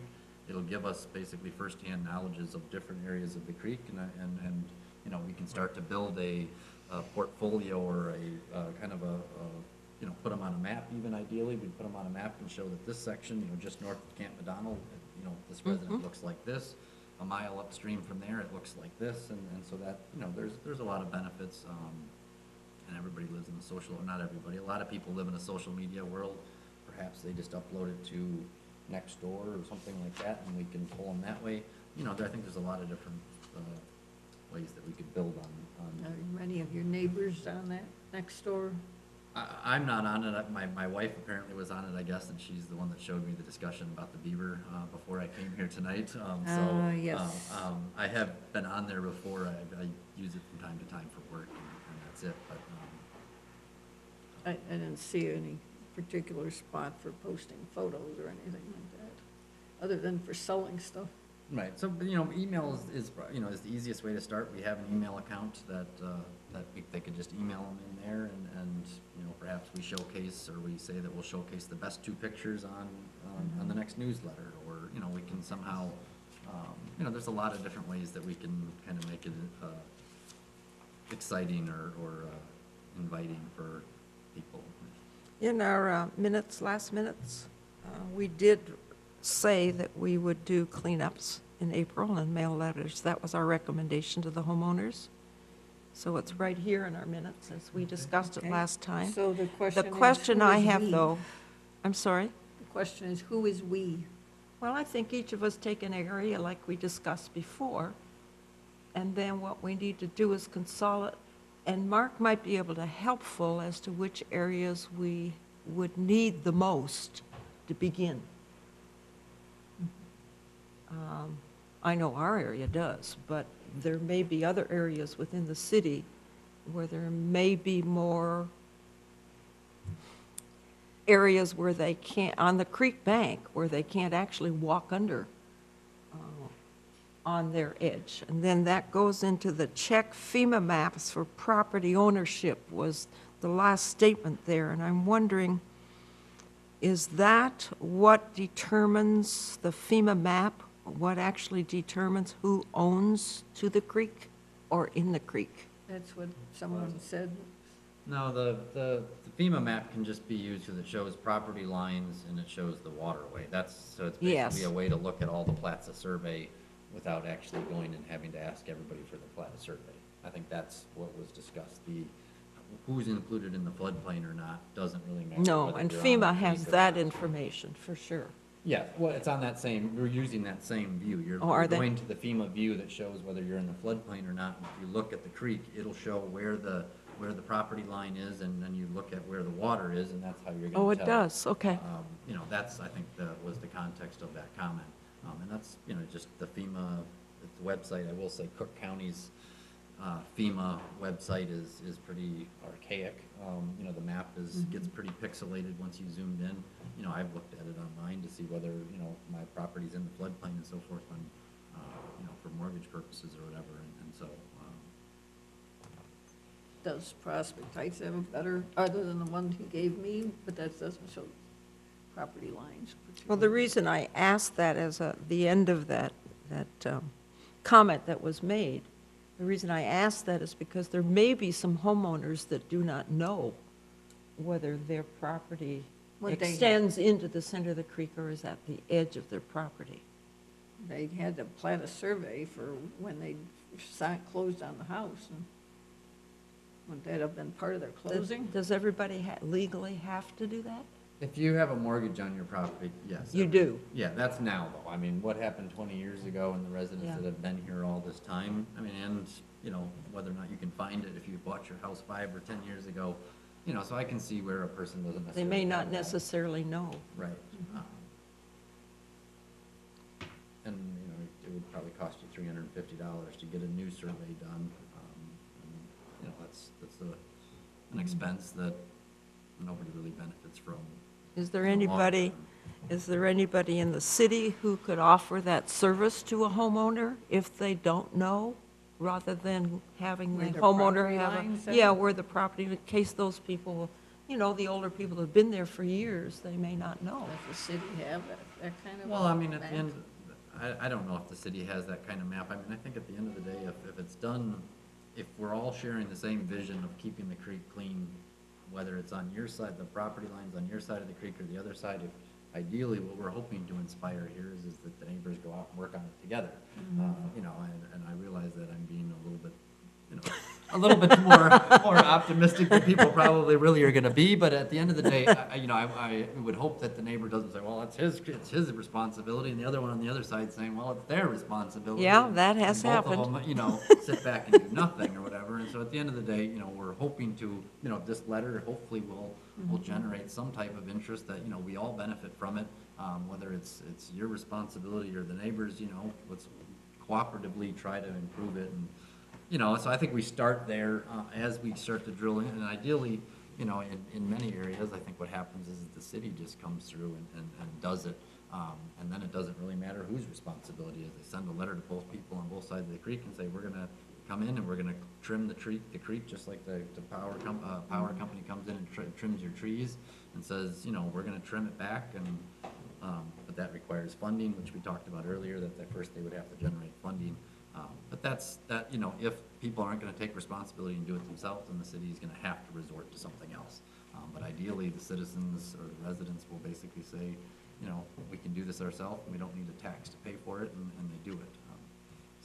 it'll give us basically firsthand knowledges of different areas of the creek, and you know, we can start to build a portfolio or a kind of you know, put them on a map even ideally. We'd put them on a map and show that this section, you know, just north of Camp McDonald, you know, this resident looks like this. A mile upstream from there, it looks like this, and so that, you know, there's a lot of benefits, and everybody lives in a social, or not everybody, a lot of people live in a social media world. Perhaps they just upload it to Nextdoor or something like that, and we can pull them that way. You know, I think there's a lot of different ways that we could build on. Are many of your neighbors on that next door? I'm not on it. My wife apparently was on it, I guess, and she's the one that showed me the discussion about the beaver before I came here tonight. Yes. I have been on there before. I use it from time to time for work, and that's it. But I didn't see any particular spot for posting photos or anything like that, other than for selling stuff. right. So, you know, email is you know, is the easiest way to start. We have an email account that they could just email them in there, and you know, perhaps we showcase, or we say that we'll showcase the best 2 pictures on the next newsletter, or you know, we can somehow you know, there's a lot of different ways that we can kind of make it exciting or inviting for people. In our last minutes, we did say that we would do cleanups in April and mail letters. That was our recommendation to the homeowners. So it's right here in our minutes, as we discussed it Okay. last time. So the question The is, question who I is have, we? though, I'm sorry? The question is, who is we? Well, I think each of us take an area like we discussed before, and then what we need to do is consolidate, and Mark might be able to helpful as to which areas we would need the most to begin. I know our area does, but there may be other areas within the city where there may be more areas where they can't, on the creek bank, where they can't actually walk under on their edge. And then that goes into the check FEMA maps for property ownership was the last statement there. And I'm wondering, is that what determines the FEMA map? What actually determines who owns to the creek or in the creek? That's what someone said. No, the FEMA map can just be used because it shows property lines and it shows the waterway. So it's Yes. basically a way to look at all the plats of survey without actually going and having to ask everybody for the plat of survey. I think that's what was discussed. Who's included in the floodplain or not doesn't really matter. No, whether and you're on the FEMA has creek or that not. information, for sure. Yeah, well, it's on that same, we're using that same view. You're Oh, are they? going to the FEMA view that shows whether you're in the floodplain or not. If you look at the creek, it'll show where the property line is, and then you look at where the water is, and that's how you're gonna tell. Oh, it does, okay. You know, that's, I think, was the context of that comment. And that's, you know, just the FEMA, the website, I will say Cook County's FEMA website is pretty archaic. You know, the map gets pretty pixelated once you zoomed in. You know, I've looked at it online to see whether, you know, my property's in the floodplain and so forth, when, you know, for mortgage purposes or whatever, and so, Does Prospect Heights have a better, other than the one he gave me, but that doesn't show property lines. Well, the reason I asked that as the end of that comment that was made, the reason I asked that is because there may be some homeowners that do not know whether their property What they have. extends into the center of the creek or is at the edge of their property. they had to plat a survey for when they closed on the house. And wouldn't that have been part of their closing? Does everybody legally have to do that? If you have a mortgage on your property, yes. You do? Yeah, that's now though. I mean, what happened 20 years ago and the residents Yeah. that have been here all this time, I mean, and, you know, whether or not you can find it if you bought your house 5 or 10 years ago, you know, so I can see where a person doesn't They necessarily. may not have that. necessarily know. Right. And, you know, it would probably cost you $350 to get a new survey done. And, you know, that's an expense that nobody really benefits from. Is there in the long anybody, term. is there anybody in the city who could offer that service to a homeowner if they don't know, rather than having the Where their homeowner property have lines a, are? yeah, where the property, in case those people, you know, the older people that have been there for years, they may not know. Does the city have that kind of? Well, I mean, at the map? end, I don't know if the city has that kind of map. I mean, I think at the end of the day, if it's done, if we're all sharing the same vision of keeping the creek clean, whether it's on your side, the property line's on your side of the creek or the other side, if ideally what we're hoping to inspire here is that the neighbors go out and work on it together. You know, and I realize that I'm being a little bit, you know, a little bit more optimistic than people probably really are gonna be, but at the end of the day, you know, I would hope that the neighbor doesn't say, well, it's his responsibility, and the other one on the other side saying, well, it's their responsibility. Yeah, that has And both of happened. them, you know, sit back and do nothing or whatever, and so at the end of the day, you know, we're hoping to, you know, this letter hopefully will generate some type of interest that, you know, we all benefit from it, whether it's your responsibility or the neighbors, you know, let's cooperatively try to improve it. And you know, so I think we start there as we start to drill in, and ideally, you know, in many areas, I think what happens is the city just comes through and does it, and then it doesn't really matter whose responsibility it is. They send a letter to both people on both sides of the creek and say, we're gonna come in and we're gonna trim the creek, just like the power company comes in and trims your trees and says, you know, we're gonna trim it back, and but that requires funding, which we talked about earlier, that first they would have to generate funding. But that, you know, if people aren't gonna take responsibility and do it themselves, then the city is gonna have to resort to something else. But ideally, the citizens or the residents will basically say, you know, we can do this ourselves, and we don't need a tax to pay for it, and they do it.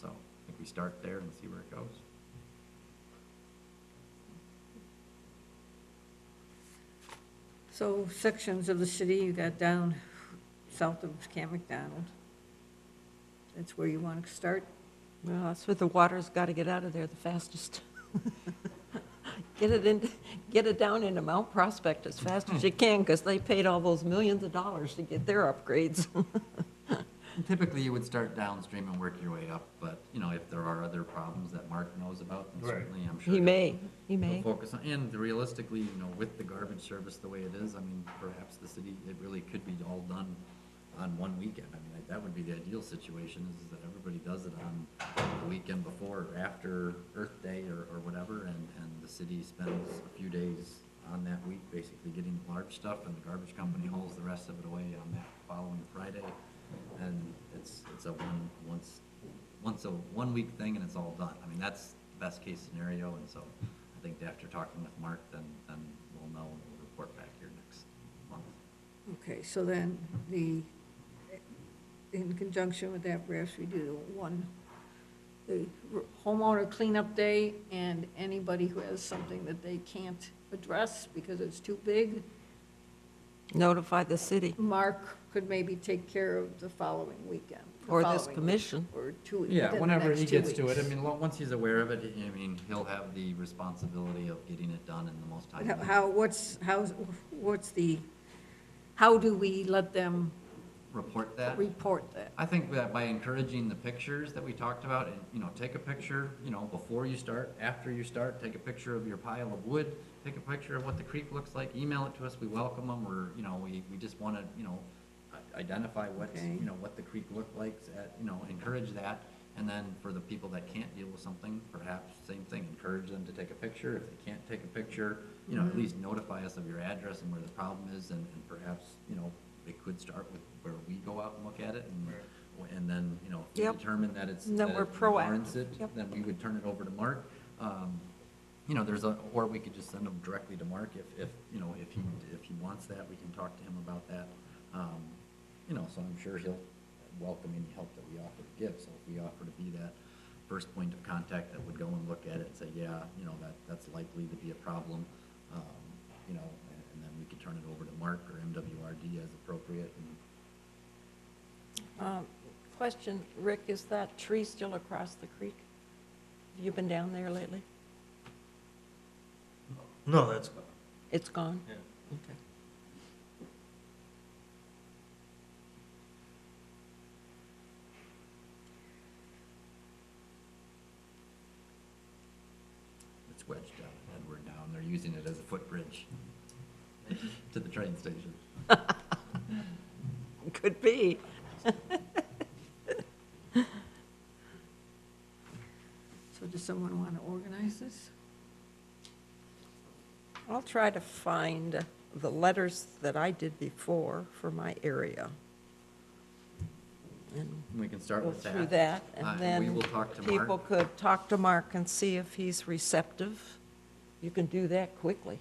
So I think we start there and see where it goes. So sections of the city, you got down south of Camp McDonald. That's where you want to start? Well, that's where the water's got to get out of there the fastest. Get it down into Mount Prospect as fast as you can, because they paid all those millions of dollars to get their upgrades. And typically, you would start downstream and work your way up, but, you know, if there are other problems that Mark knows about, then Right. certainly, I'm sure. He may. He'll focus on, and realistically, you know, with the garbage service the way it is, I mean, perhaps the city, it really could be all done on one weekend. I mean, that would be the ideal situation, is that everybody does it on the weekend before or after Earth Day or whatever, and the city spends a few days on that week basically getting the large stuff, and the garbage company hauls the rest of it away on that following Friday. And it's a one week thing, and it's all done. I mean, that's the best case scenario, and so I think after talking with Mark, then we'll know, and we'll report back here next month. Okay, so then in conjunction with that, perhaps we do the homeowner cleanup day, and anybody who has something that they can't address because it's too big, Notify the city Mark could maybe take care of the following weekend. the or this following commission. week, Or two. Yeah, within the whenever next he 2 gets to it, I weeks. mean, once he's aware of it, I mean, he'll have the responsibility of getting it done in the most timely. How do we let them Report that. report that? I think that by encouraging the pictures that we talked about, and, you know, take a picture, you know, before you start, after you start, take a picture of your pile of wood, take a picture of what the creek looks like, email it to us, we welcome them, or, you know, we just wanna, you know, identify what's, Okay. you know, what the creek looked like, you know, encourage that. And then for the people that can't deal with something, perhaps same thing, encourage them to take a picture. If they can't take a picture, you know, at least notify us of your address and where the problem is, and perhaps, you know, it could start with where we go out and look at it, and then, you know, if we Yep. determine that it's, And then that we're it warrants proactive. it, Yep. then we would turn it over to Mark. You know, or we could just send them directly to Mark if, you know, if he wants that, we can talk to him about that. You know, so I'm sure he'll welcome any help that we offer to give. So if we offer to be that first point of contact that would go and look at it and say, yeah, you know, that's likely to be a problem, you know, and then we could turn it over to Mark or MWRD as appropriate. Question, Rick, is that tree still across the creek? Have you been down there lately? No, that's gone. It's gone? Yeah. Okay. It's wedged down in Edward now, and they're using it as a footbridge to the train station. Could be. So does someone want to organize this? I'll try to find the letters that I did before for my area. And We can start go with that. through that, And and we then will talk to people Mark. could talk to Mark and see if he's receptive. You can do that quickly.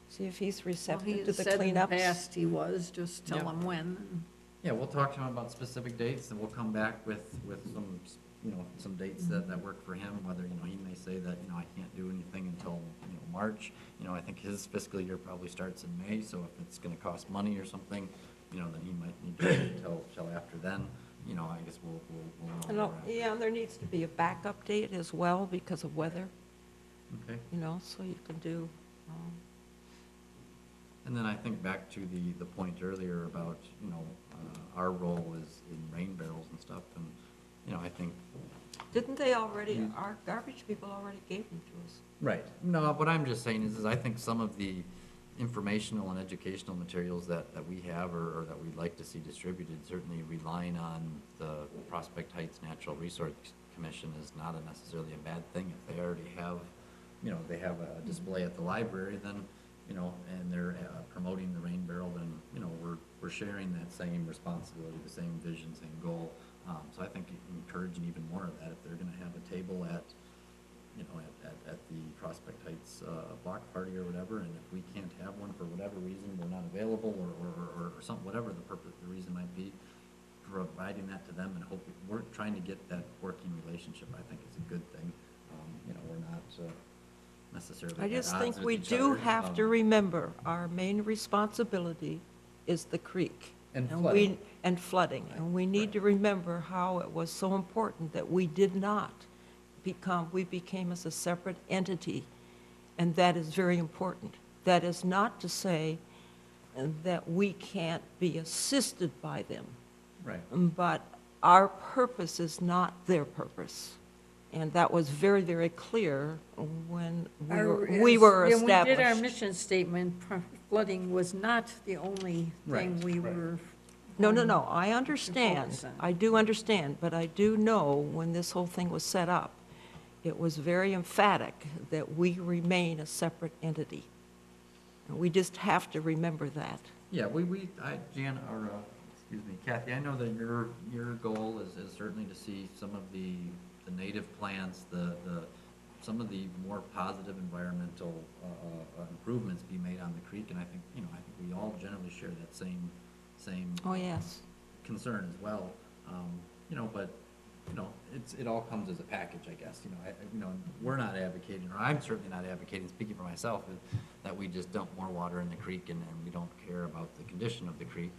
See if he's Well, he receptive to has the said in the cleanups. past he was, just tell Yeah. him when. Yeah, we'll talk to him about specific dates, and we'll come back with some, you know, some dates that work for him, whether, you know, he may say that, you know, I can't do anything until, you know, March. You know, I think his fiscal year probably starts in May, so if it's gonna cost money or something, you know, then he might need to wait till after then. You know, I guess we'll And, know more after. yeah, and there needs to be a backup date as well because of weather, Okay. you know, so you can do, And then I think back to the point earlier about, you know, our role is in rain barrels and stuff, and, you know, I think. didn't they already, You- our garbage people already gave them to us? Right. No, what I'm just saying is I think some of the informational and educational materials that we have or that we'd like to see distributed, certainly relying on the Prospect Heights Natural Resource Commission is not necessarily a bad thing. If they already have, you know, they have a display at the library, then, you know, and they're promoting the rain barrel, then, you know, we're sharing that same responsibility, the same vision, same goal. So I think encouraging even more of that, if they're gonna have a table at, you know, at the Prospect Heights block party or whatever, and if we can't have one for whatever reason, we're not available, or some, whatever the reason might be, providing that to them and hope, we're trying to get that working relationship, I think is a good thing. You know, we're not necessarily I at just odds think with we each do other. have to remember, our main responsibility is the creek. And we- flooding. And flooding, and we need to remember how it was so important that we did not we became as a separate entity, and that is very important. That is not to say that we can't be assisted by them, Right. but our purpose is not their purpose. And that was very, very clear when we were When we did our established. mission statement, flooding was not the only thing Right, we right. were. No, I understand. focus on. I do understand, but I do know when this whole thing was set up, it was very emphatic that we remain a separate entity. And we just have to remember that. Yeah, Jan, or, excuse me, Kathy, I know that your goal is certainly to see some of the native plants, some of the more positive environmental improvements be made on the creek, and I think we all generally share that same Oh, yes. concern as well. You know, but, you know, it all comes as a package, I guess. You know, we're not advocating, or I'm certainly not advocating, speaking for myself, that we just dump more water in the creek and we don't care about the condition of the creek.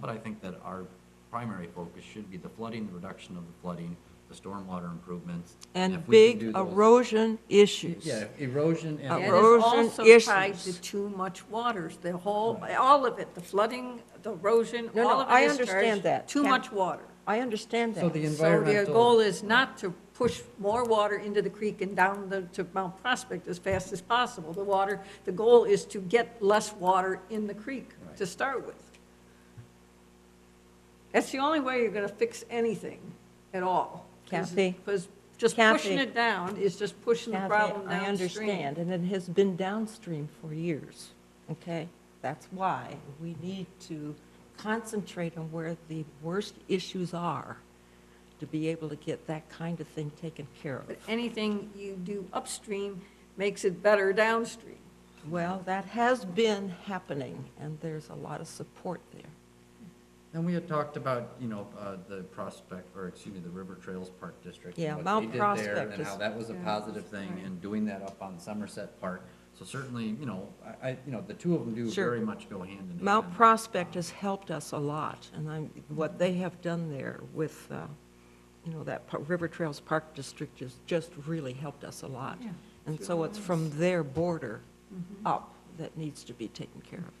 But I think that our primary focus should be the flooding, the reduction of the flooding, the stormwater improvements. And if we can big do those- erosion issues. Yeah, erosion and. And it's Erosion also tied issues. to too much water, all of it, the flooding, the erosion, No, all of I it is understand charged that. too much water. I understand that. So the So environmental. the goal is not to push more water into the creek and down to Mount Prospect as fast as possible. The goal is to get less water in the creek Right. to start with. That's the only way you're gonna fix anything at all. Kathy? Because just Kathy? pushing it down is just pushing the Kathy, problem I downstream. understand, and it has been downstream for years, okay? That's why we need to concentrate on where the worst issues are to be able to get that kind of thing taken care of. But anything you do upstream makes it better downstream. Well, that has been happening, and there's a lot of support there. And we had talked about, the Prospect, or excuse me, the River Trails Park District. and Yeah, what Mount they did there, Prospect and how is- that was a Yeah, positive thing, right. and doing that up on Somerset Park. So certainly, the two of them do Sure. very much go hand in hand. Mount Prospect has helped us a lot, and what they have done there with, that River Trails Park District has just really helped us a lot. Yeah, And sure so it's from has. their border Mhm. up that needs to be taken care of.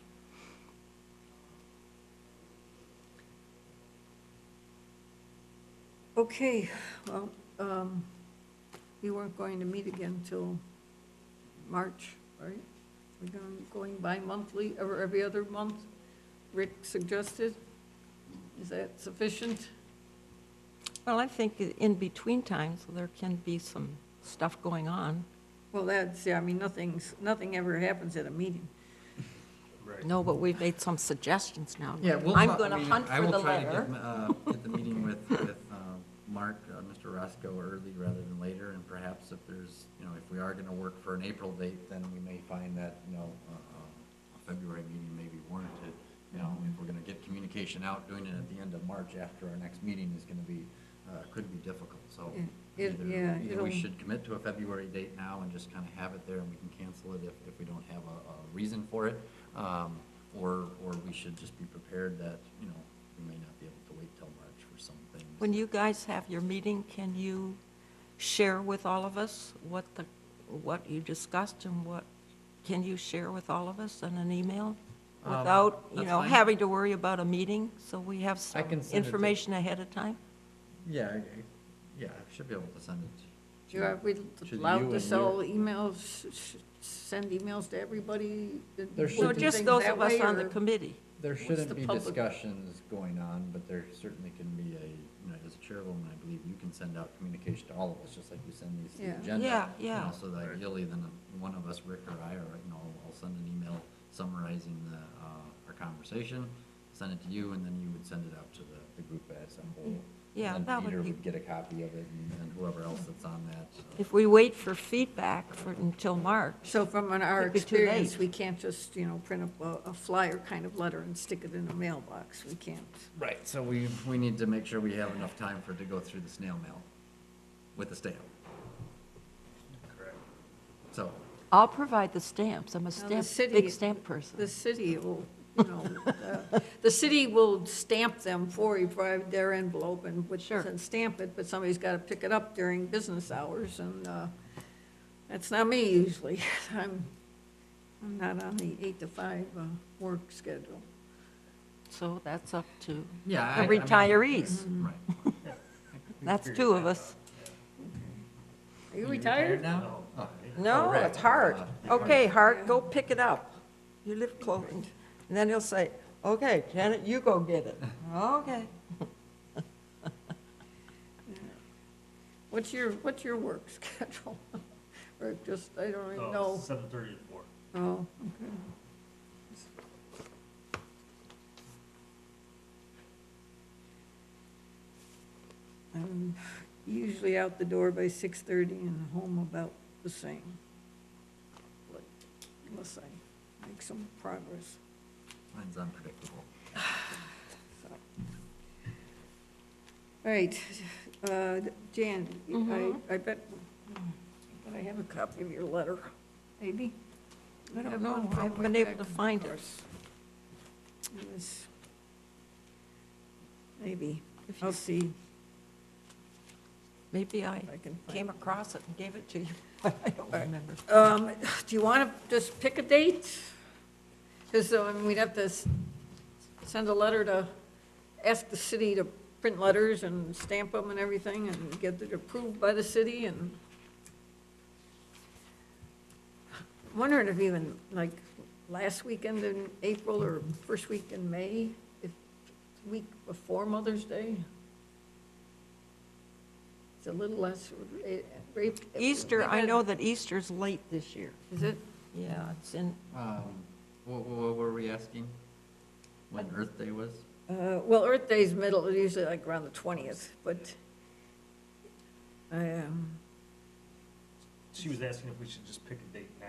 Okay, well, you weren't going to meet again till March, right? We're going bi-monthly, or every other month, Rick suggested? Is that sufficient? Well, I think in between times, there can be some stuff going on. Well, nothing ever happens at a meeting. Right. No, but we've made some suggestions now. Yeah, I'm going to hunt I for will the try to letter. get the meeting with Mark, Mr. Roscoe early rather than later, and perhaps if there's, if we are gonna work for an April date, then we may find that, a February meeting may be warranted. If we're gonna get communication out, doing it at the end of March after our next meeting is gonna be, could be difficult, so. Either we should commit to a February date now and just kind of have it there, and we can cancel it if we don't have a reason for it. Or we should just be prepared that, we may not be able to wait till March for some things. When you guys have your meeting, can you share with all of us what you discussed and can you share with all of us in an email? Without, That's fine. having to worry about a meeting, so we have I some can send it to- information ahead of time? Yeah, I should be able to send it. Are we to allowed you to and sell emails, send emails to everybody? There Put should No, be- just things those that of us way, on the or- committee. There What's shouldn't the be public- discussions going on, but there certainly can be as a chairwoman, I believe, you can send out communication to all of us, just like you send these to the Yeah. agenda. Yeah. So that ideally, then one of us, Rick or I, or, I'll send an email summarizing our conversation, send it to you, and then you would send it out to the group as a whole. Yeah, And that then would Peter be- would get a copy of it, and whoever else that's on that. If we wait for feedback until March, So from our Could be too experience, late. we can't just, print up a flyer kind of letter and stick it in a mailbox. We can't. Right, so we need to make sure we have enough time for it to go through the snail mail with the stamp. Correct. So, I'll provide the stamps. I'm a the big stamp person. The city will, the city will stamp them for you, provide their envelope Sure. and stamp it, but somebody's got to pick it up during business hours, and that's not me usually. I'm not on the 8 to 5 work schedule. So that's up to yeah. the I mean- retirees. Right. That's two of us. Are you retired? now? Oh. No, Rick. it's Hart. Okay, Hart, go pick it up. You live close. And then he'll say, okay, Janet, you go get it. Okay. What's your work schedule? Or just, I don't even know. 7:30 to 4. Oh, okay. I'm usually out the door by 6:30 and home about the same. But unless I make some progress. Mine's unpredictable. So. All right, Jan, I bet I have a copy of your letter, maybe? I don't Have know. one I haven't been able to back, find of it. course. Yes. Maybe, If you- I'll see Maybe I if I can came find across it and gave it to you, but I don't remember. Do you want to just pick a date? Because we'd have to send a letter to, ask the city to print letters and stamp them and everything and get it approved by the city, and I'm wondering if even like last weekend in April or first week in May, if week before Mother's Day. It's a little less. Easter, I know that Easter's late this year. Is it? Yeah, it's in, What were we asking? When Earth Day was? Well, Earth Day's middle, usually like around the 20th, but She was asking if we should just pick a date now.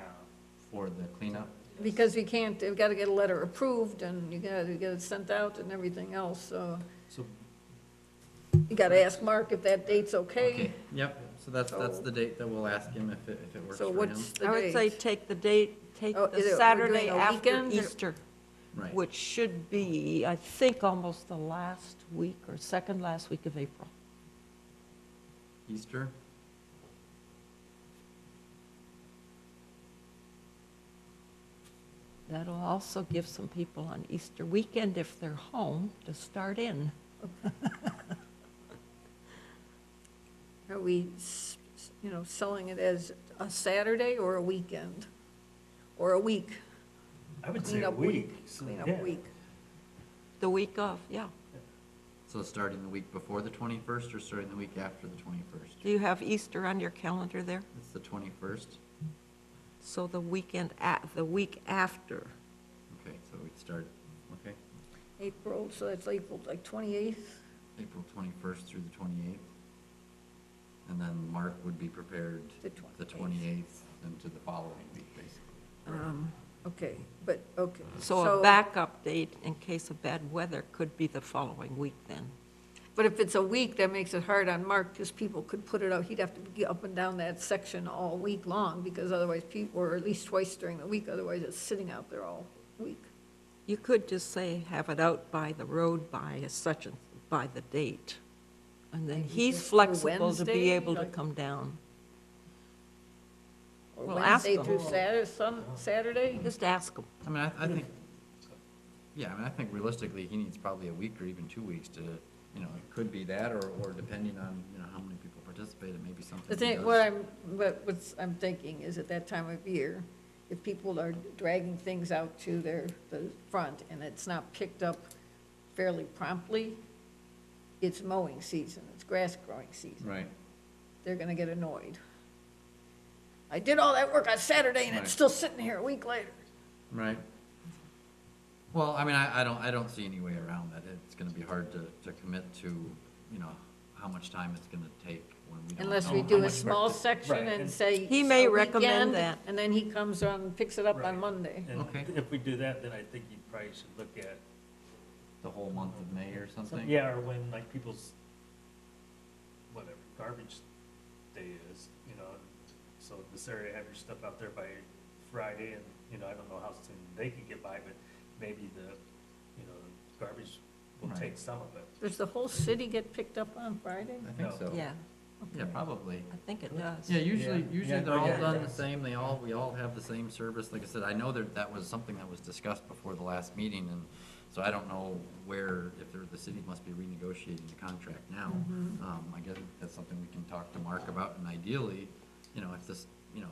For the cleanup? because we can't, we've got to get a letter approved, and you got to get it sent out and everything else, so So, you got to ask Mark if that date's Okay, okay. yep, so that's So- the date that we'll ask him if it works So for him. what's the I would say date? take the date, take Oh, the is it- we're Saturday doing a after weekend or- Easter, Right, which should be, I think, almost the last week or second last week of April. Easter, That'll also give some people on Easter weekend, if they're home, to start in. Are we, selling it as a Saturday or a weekend? Or a week? I would say Clean a up week. So, Clean yeah. up week. The week of, yeah. so starting the week before the 21st or starting the week after the 21st? Do you have Easter on your calendar there? It's the 21st, So the weekend, the week after. okay, so we start, okay, April, so that's April, like 28th? April 21st through the 28th. And then Mark would be prepared The the 28th into the following week, basically. Okay, but, okay. So a backup date in case of bad weather could be the following week then. But if it's a week, that makes it hard on Mark, because people could put it out, he'd have to be up and down that section all week long, because otherwise people, or at least twice during the week, otherwise it's sitting out there all week. You could just say, have it out by the road by such and, by the date. And then Maybe he's just do flexible to Wednesday, be able to like- come down. Or Well, ask Wednesday them. through Saturday? Just ask them. I mean, I think, yeah, I mean, I think realistically, he needs probably a week or even 2 weeks to, it could be that, or depending on, how many people participate, it may be something. The he thing, does. what's I'm thinking is at that time of year, if people are dragging things out to the front and it's not picked up fairly promptly, it's mowing season, it's grass growing season. Right, They're gonna get annoyed. I did all that work on Saturday and Right. it's still sitting here a week later. right. Well, I mean, I don't see any way around that. It's gonna be hard to commit to, how much time it's gonna take when we don't know. Unless we how do a much small work section Right, and and- say. He may a recommend weekend, that. And then he comes on and picks it up on Right. Monday. And Okay. if we do that, then I think you probably should look at, The whole month of May or something? yeah, or when like people's, whatever, garbage day is, so this area, have your stuff out there by Friday, and, I don't know how soon they can get by, but maybe the garbage will Right. take some of it. Does the whole city get picked up on Friday? I think No. so. Yeah, Yeah, probably. I think it does. Yeah, usually Yeah, they're all yeah. done the same, we all have the same service. Like I said, I know that was something that was discussed before the last meeting, and so I don't know if the city must be renegotiating the contract now. I guess that's something we can talk to Mark about, and ideally, if this,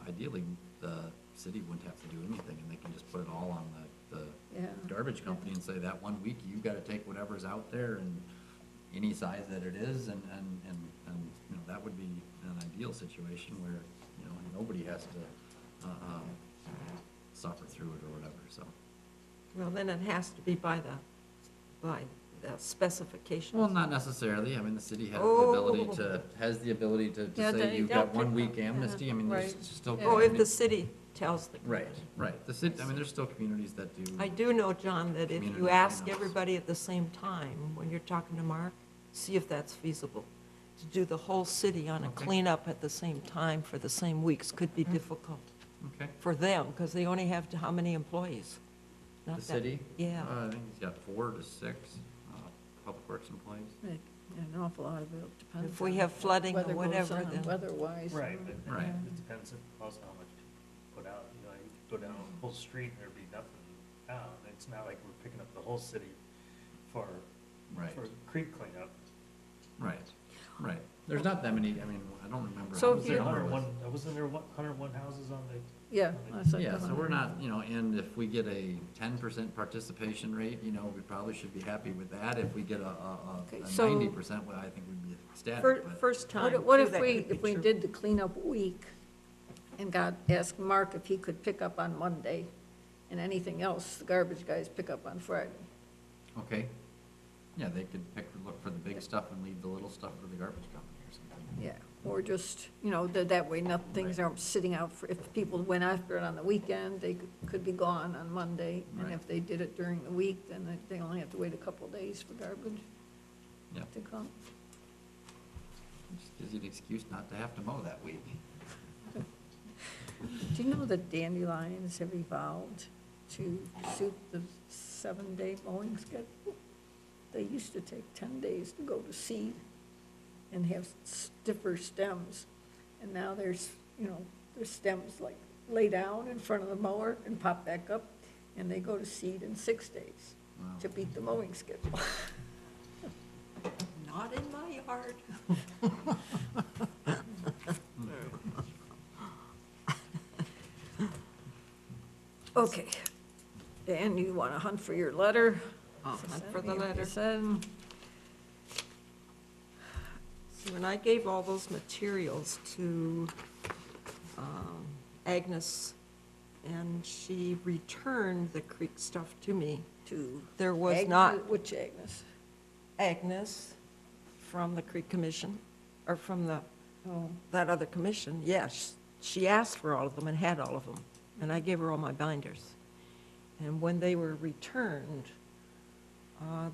ideally, the city wouldn't have to do anything, and they can just put it all on the Yeah. garbage company and say that one week, you gotta take whatever's out there and any size that it is, and, that would be an ideal situation where, nobody has to, suffer through it or whatever, so. Well, then it has to be by the specifications. Well, not necessarily, I mean, the city has the Oh. ability to Yeah, say they- you've they'll got 1 pick up, week amnesty, I mean, there's right. still. Yeah. Oh, if the city tells the. Right, right, the city, I mean, there's still communities that do. I do know, John, that if Community you ask cleanups. everybody at the same time, when you're talking to Mark, see if that's feasible. To do the whole city on a Okay. cleanup at the same time for the same weeks could be difficult Okay, for them, because they only have how many employees? Not the that- city? Yeah. I think he's got 4 to 6, public works employees. Like, An awful lot of it depends. If we on have flooding or weather goes whatever, on, then. Weather-wise. Right, but Right. it depends also how much you put out, you could go down a whole street and there'd be nothing down. It's not like we're picking up the whole city for, Right. for creek cleanup. Right, right. There's not that many, I mean, I don't remember. So how if many you- there was. 101, wasn't there 101 houses on the? Yeah. that's like Yeah, so we're 100. not, and if we get a 10% participation rate, we probably should be happy with that. If we get a Okay, a so- 90%, well, I think we'd be ecstatic, but. First time. What too, if that we, could be if we true. did the cleanup week and asked Mark if he could pick up on Monday, and anything else, the garbage guys pick up on Friday? Okay. Yeah, they could look for the big stuff and leave the little stuff for the garbage company or something. Yeah, or just, that way, things aren't sitting out for, if people went after it on the weekend, they could be gone on Monday. And Right. if they did it during the week, then they only have to wait a couple of days for garbage Yep. to come. Just gives you the excuse not to have to mow that week. Do you know that dandelions have evolved to suit the 7-day mowing schedule? They used to take 10 days to go to seed and have stiffer stems. And now there's stems like lay down in front of the mower and pop back up, and they go to seed in 6 days Wow. to beat the mowing schedule. Not in my yard. Okay, Dan, you want to hunt for your letter? I'll hunt for the Send me what you letter. said. See, when I gave all those materials to Agnes, and she returned the creek stuff to me, To there was Agnes- not Which Agnes? Agnes from the Creek Commission, or from Oh, that other commission. Yes, she asked for all of them and had all of them, and I gave her all my binders. And when they were returned,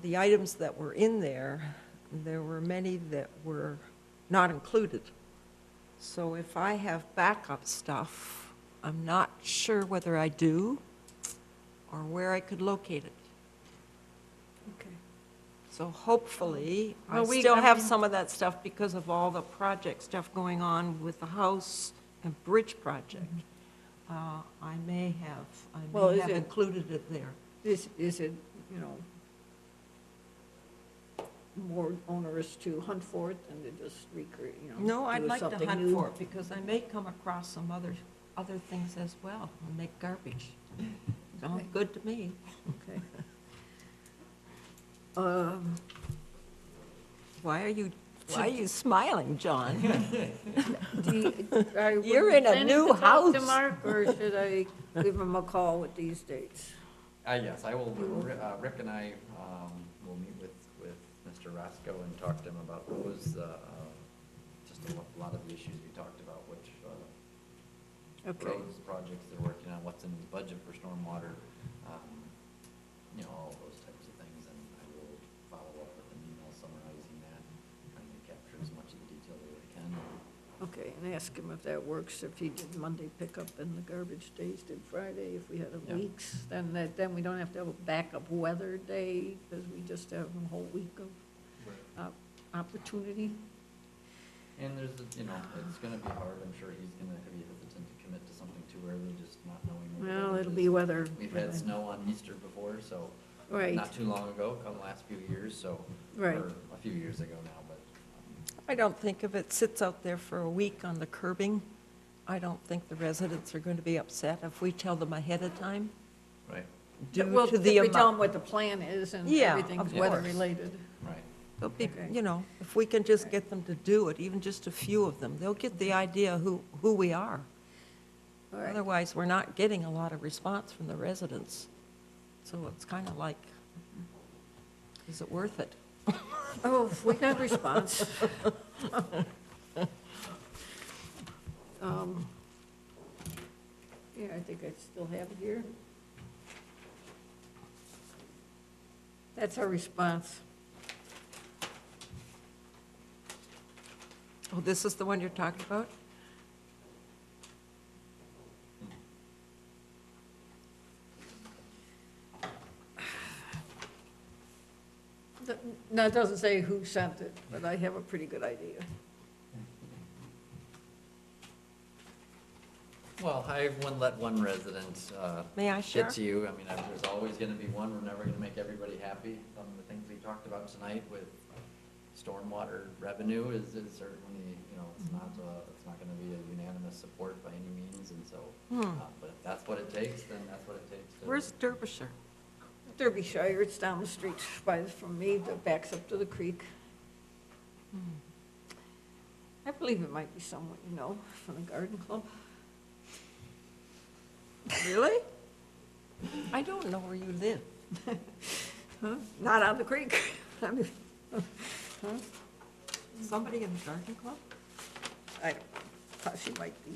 the items that were in there, there were many that were not included. So if I have backup stuff, I'm not sure whether I do or where I could locate it. okay. So hopefully, I Well, still have mean- some of that stuff because of all the project stuff going on with the house and bridge project. I may Well, is have it- included it there. Is it, more onerous to hunt for it than to just recreate, No, I'd do like to something hunt new? for it because I may come across some other things as well and make garbage. Sounds Okay. good to me. Okay. Why are you smiling, John? You're in a new To house. Mark, or should I give him a call with these dates? Yes, I will, Rick and I will meet with Mr. Roscoe and talk to him about those, just a lot of the issues we talked about, which Okay, roads, projects they're working on, what's in his budget for stormwater, all those types of things, and I will follow up with an email summarizing that, trying to capture as much of the detail as I can. okay, and ask him if that works, if he did Monday pickup and the garbage days did Friday, if we had a Yeah. weeks, then we don't have to have a backup weather day, because we just have a whole week of opportunity. And there's, it's gonna be hard, I'm sure he's gonna be hesitant to commit to something too early, just not knowing. what the Well, weather it'll is. be weather. We've had snow on Easter before, so, Right, not too long ago, come the last few years, so, Right. or a few years ago now, but, I don't think if it sits out there for a week on the curbing, I don't think the residents are going to be upset if we tell them ahead of time, right, due well, to if the we tell them amount. what the plan is and Yeah, everything's of weather course. related. right. They'll be, Okay. if we can just get them to do it, even just a few of them, they'll get the idea who we are. All right. Otherwise, we're not getting a lot of response from the residents. So it's kind of like, is it worth it? Oh, we got response. Yeah, I think I still have it here. That's our response. Oh, this is the one you're talking about? No, it doesn't say who sent it, but I have a pretty good idea. Well, I wouldn't let one resident, May I share? get to you, I mean, there's always gonna be one, we're never gonna make everybody happy. Some of the things we talked about tonight with stormwater revenue is certainly, it's not gonna be a unanimous support by any means, and so, but if that's what it takes, then that's what it takes to. Where's Derbyshire? Derbyshire, it's down the street from me, that backs up to the creek. I believe it might be someone you know from the garden club. Really? I don't know where you live. Huh? Not on the creek. I mean, huh? Somebody in the garden club? I don't know, thought she might be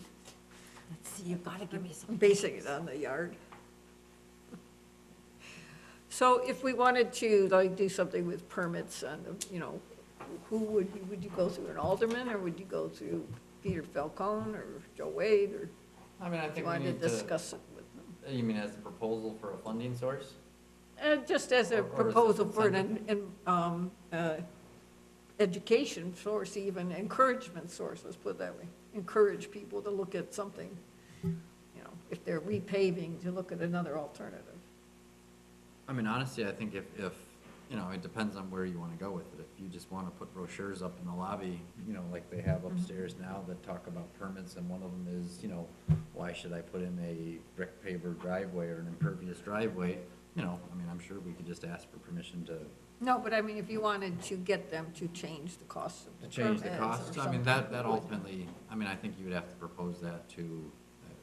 Let's see, you've got to give me some. basing it on the yard. So if we wanted to, like, do something with permits and, you know, who would you go through an alderman, or would you go through Peter Falcone or Joe Wade, or I mean, I if you think we wanted need to to, discuss it with them? you mean as a proposal for a funding source? Just as a Or is it proposal for incentive? education source, even encouragement source, let's put it that way. Encourage people to look at something, you know, if they're repaving, to look at another alternative. I mean, honestly, I think if, you know, it depends on where you wanna go with it. If you just wanna put brochures up in the lobby, you know, like they have upstairs now that talk about permits, and one of them is, you know, why should I put in a brick paver driveway or an impervious driveway? You know, I mean, I'm sure we could just ask for permission to No, but I mean, if you wanted to get them to change the cost of the change the permits or cost. I mean, something, that would- ultimately, I mean, I think you would have to propose that to.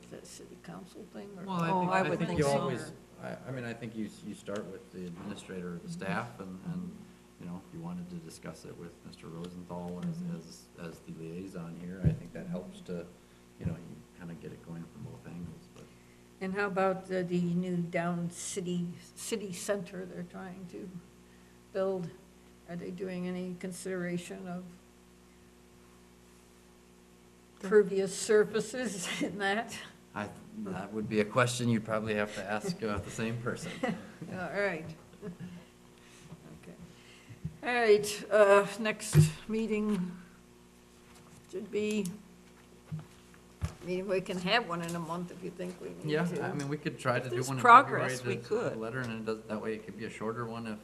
Is that a city council thing, or? Well, Oh, I would I think think you so. always, I mean, I think you start with the administrator or the staff, and, you know, if you wanted to discuss it with Mr. Rosenthal as the liaison here, I think that helps to, you know, you kind of get it going from both angles, but. And how about the new down city center they're trying to build? Are they doing any consideration of pervious surfaces in that? That would be a question you'd probably have to ask the same person. All right. Okay. All right, next meeting should be, I mean, we can have one in a month if you think we need Yeah, to. I mean, we could try to do there's one in progress, February, we to could. a letter, and it does, that way it could be a shorter one if,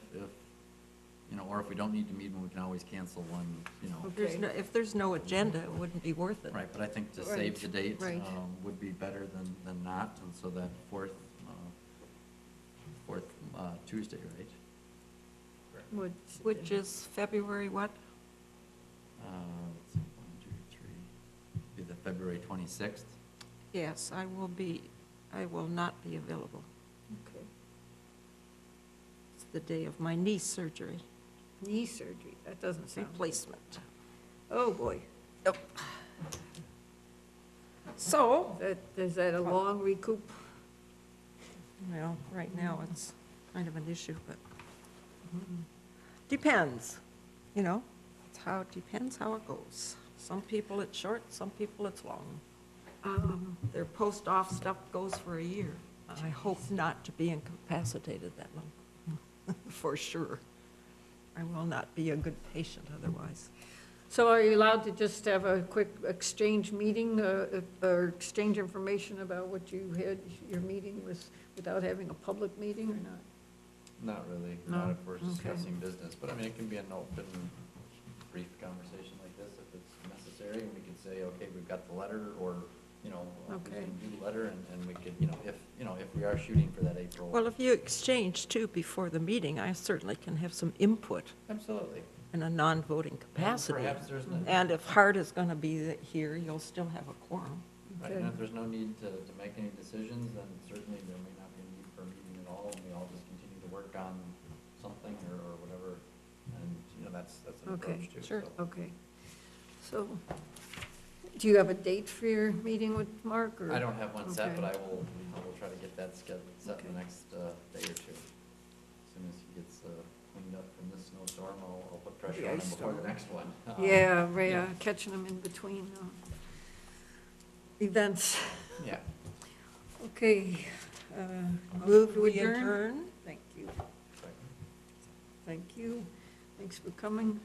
you know, or if we don't need to meet one, we can always cancel one, you know. Okay. If there's no agenda, it wouldn't be worth it. Right, but I think to Right, save the date, right. would be better than not, and so that fourth Tuesday, right? Which is February what? Let's see, 1, 2, 3, be the February 26th. Yes, I will not be available. Okay. It's the day of my knee surgery, Knee surgery, that doesn't sound, replacement. oh, boy. So, Is that a long recoup? well, right now it's kind of an issue, but depends, you know, depends how it goes. Some people it's short, some people it's long. Their post-off stuff goes for a year. I hope not to be incapacitated that long, for sure. I will not be a good patient otherwise. So are you allowed to just have a quick exchange meeting, or exchange information about what you had, your meeting with, without having a public meeting or not? Not really, No? not if we're Okay. discussing business, but I mean, it can be an open, brief conversation like this if it's necessary, and we could say, okay, we've got the letter, or, you know, we Okay. can do the letter, and we could, you know, if we are shooting for that April. Well, if you exchange too before the meeting, I certainly can have some input Absolutely. in a non-voting And capacity. perhaps there's no, And if Hart is going to be here, you'll still have a quorum. right, and if there's no need to make any decisions, then certainly there may not be a need for a meeting at all, and we all just continue to work on something or whatever, and, you know, that's an Okay, approach too. sure. so. Okay. So, do you have a date for your meeting with Mark, or? I don't have one set, Okay. but I will try to get that set in Okay. the next day or two. As soon as he gets cleaned up from this snowstorm, I'll put pressure The on him ice before the storm. next one. Yeah, yeah. catching them in between events. Yeah. Okay. Move to we adjourn? Thank you. Thank you. Thanks for coming.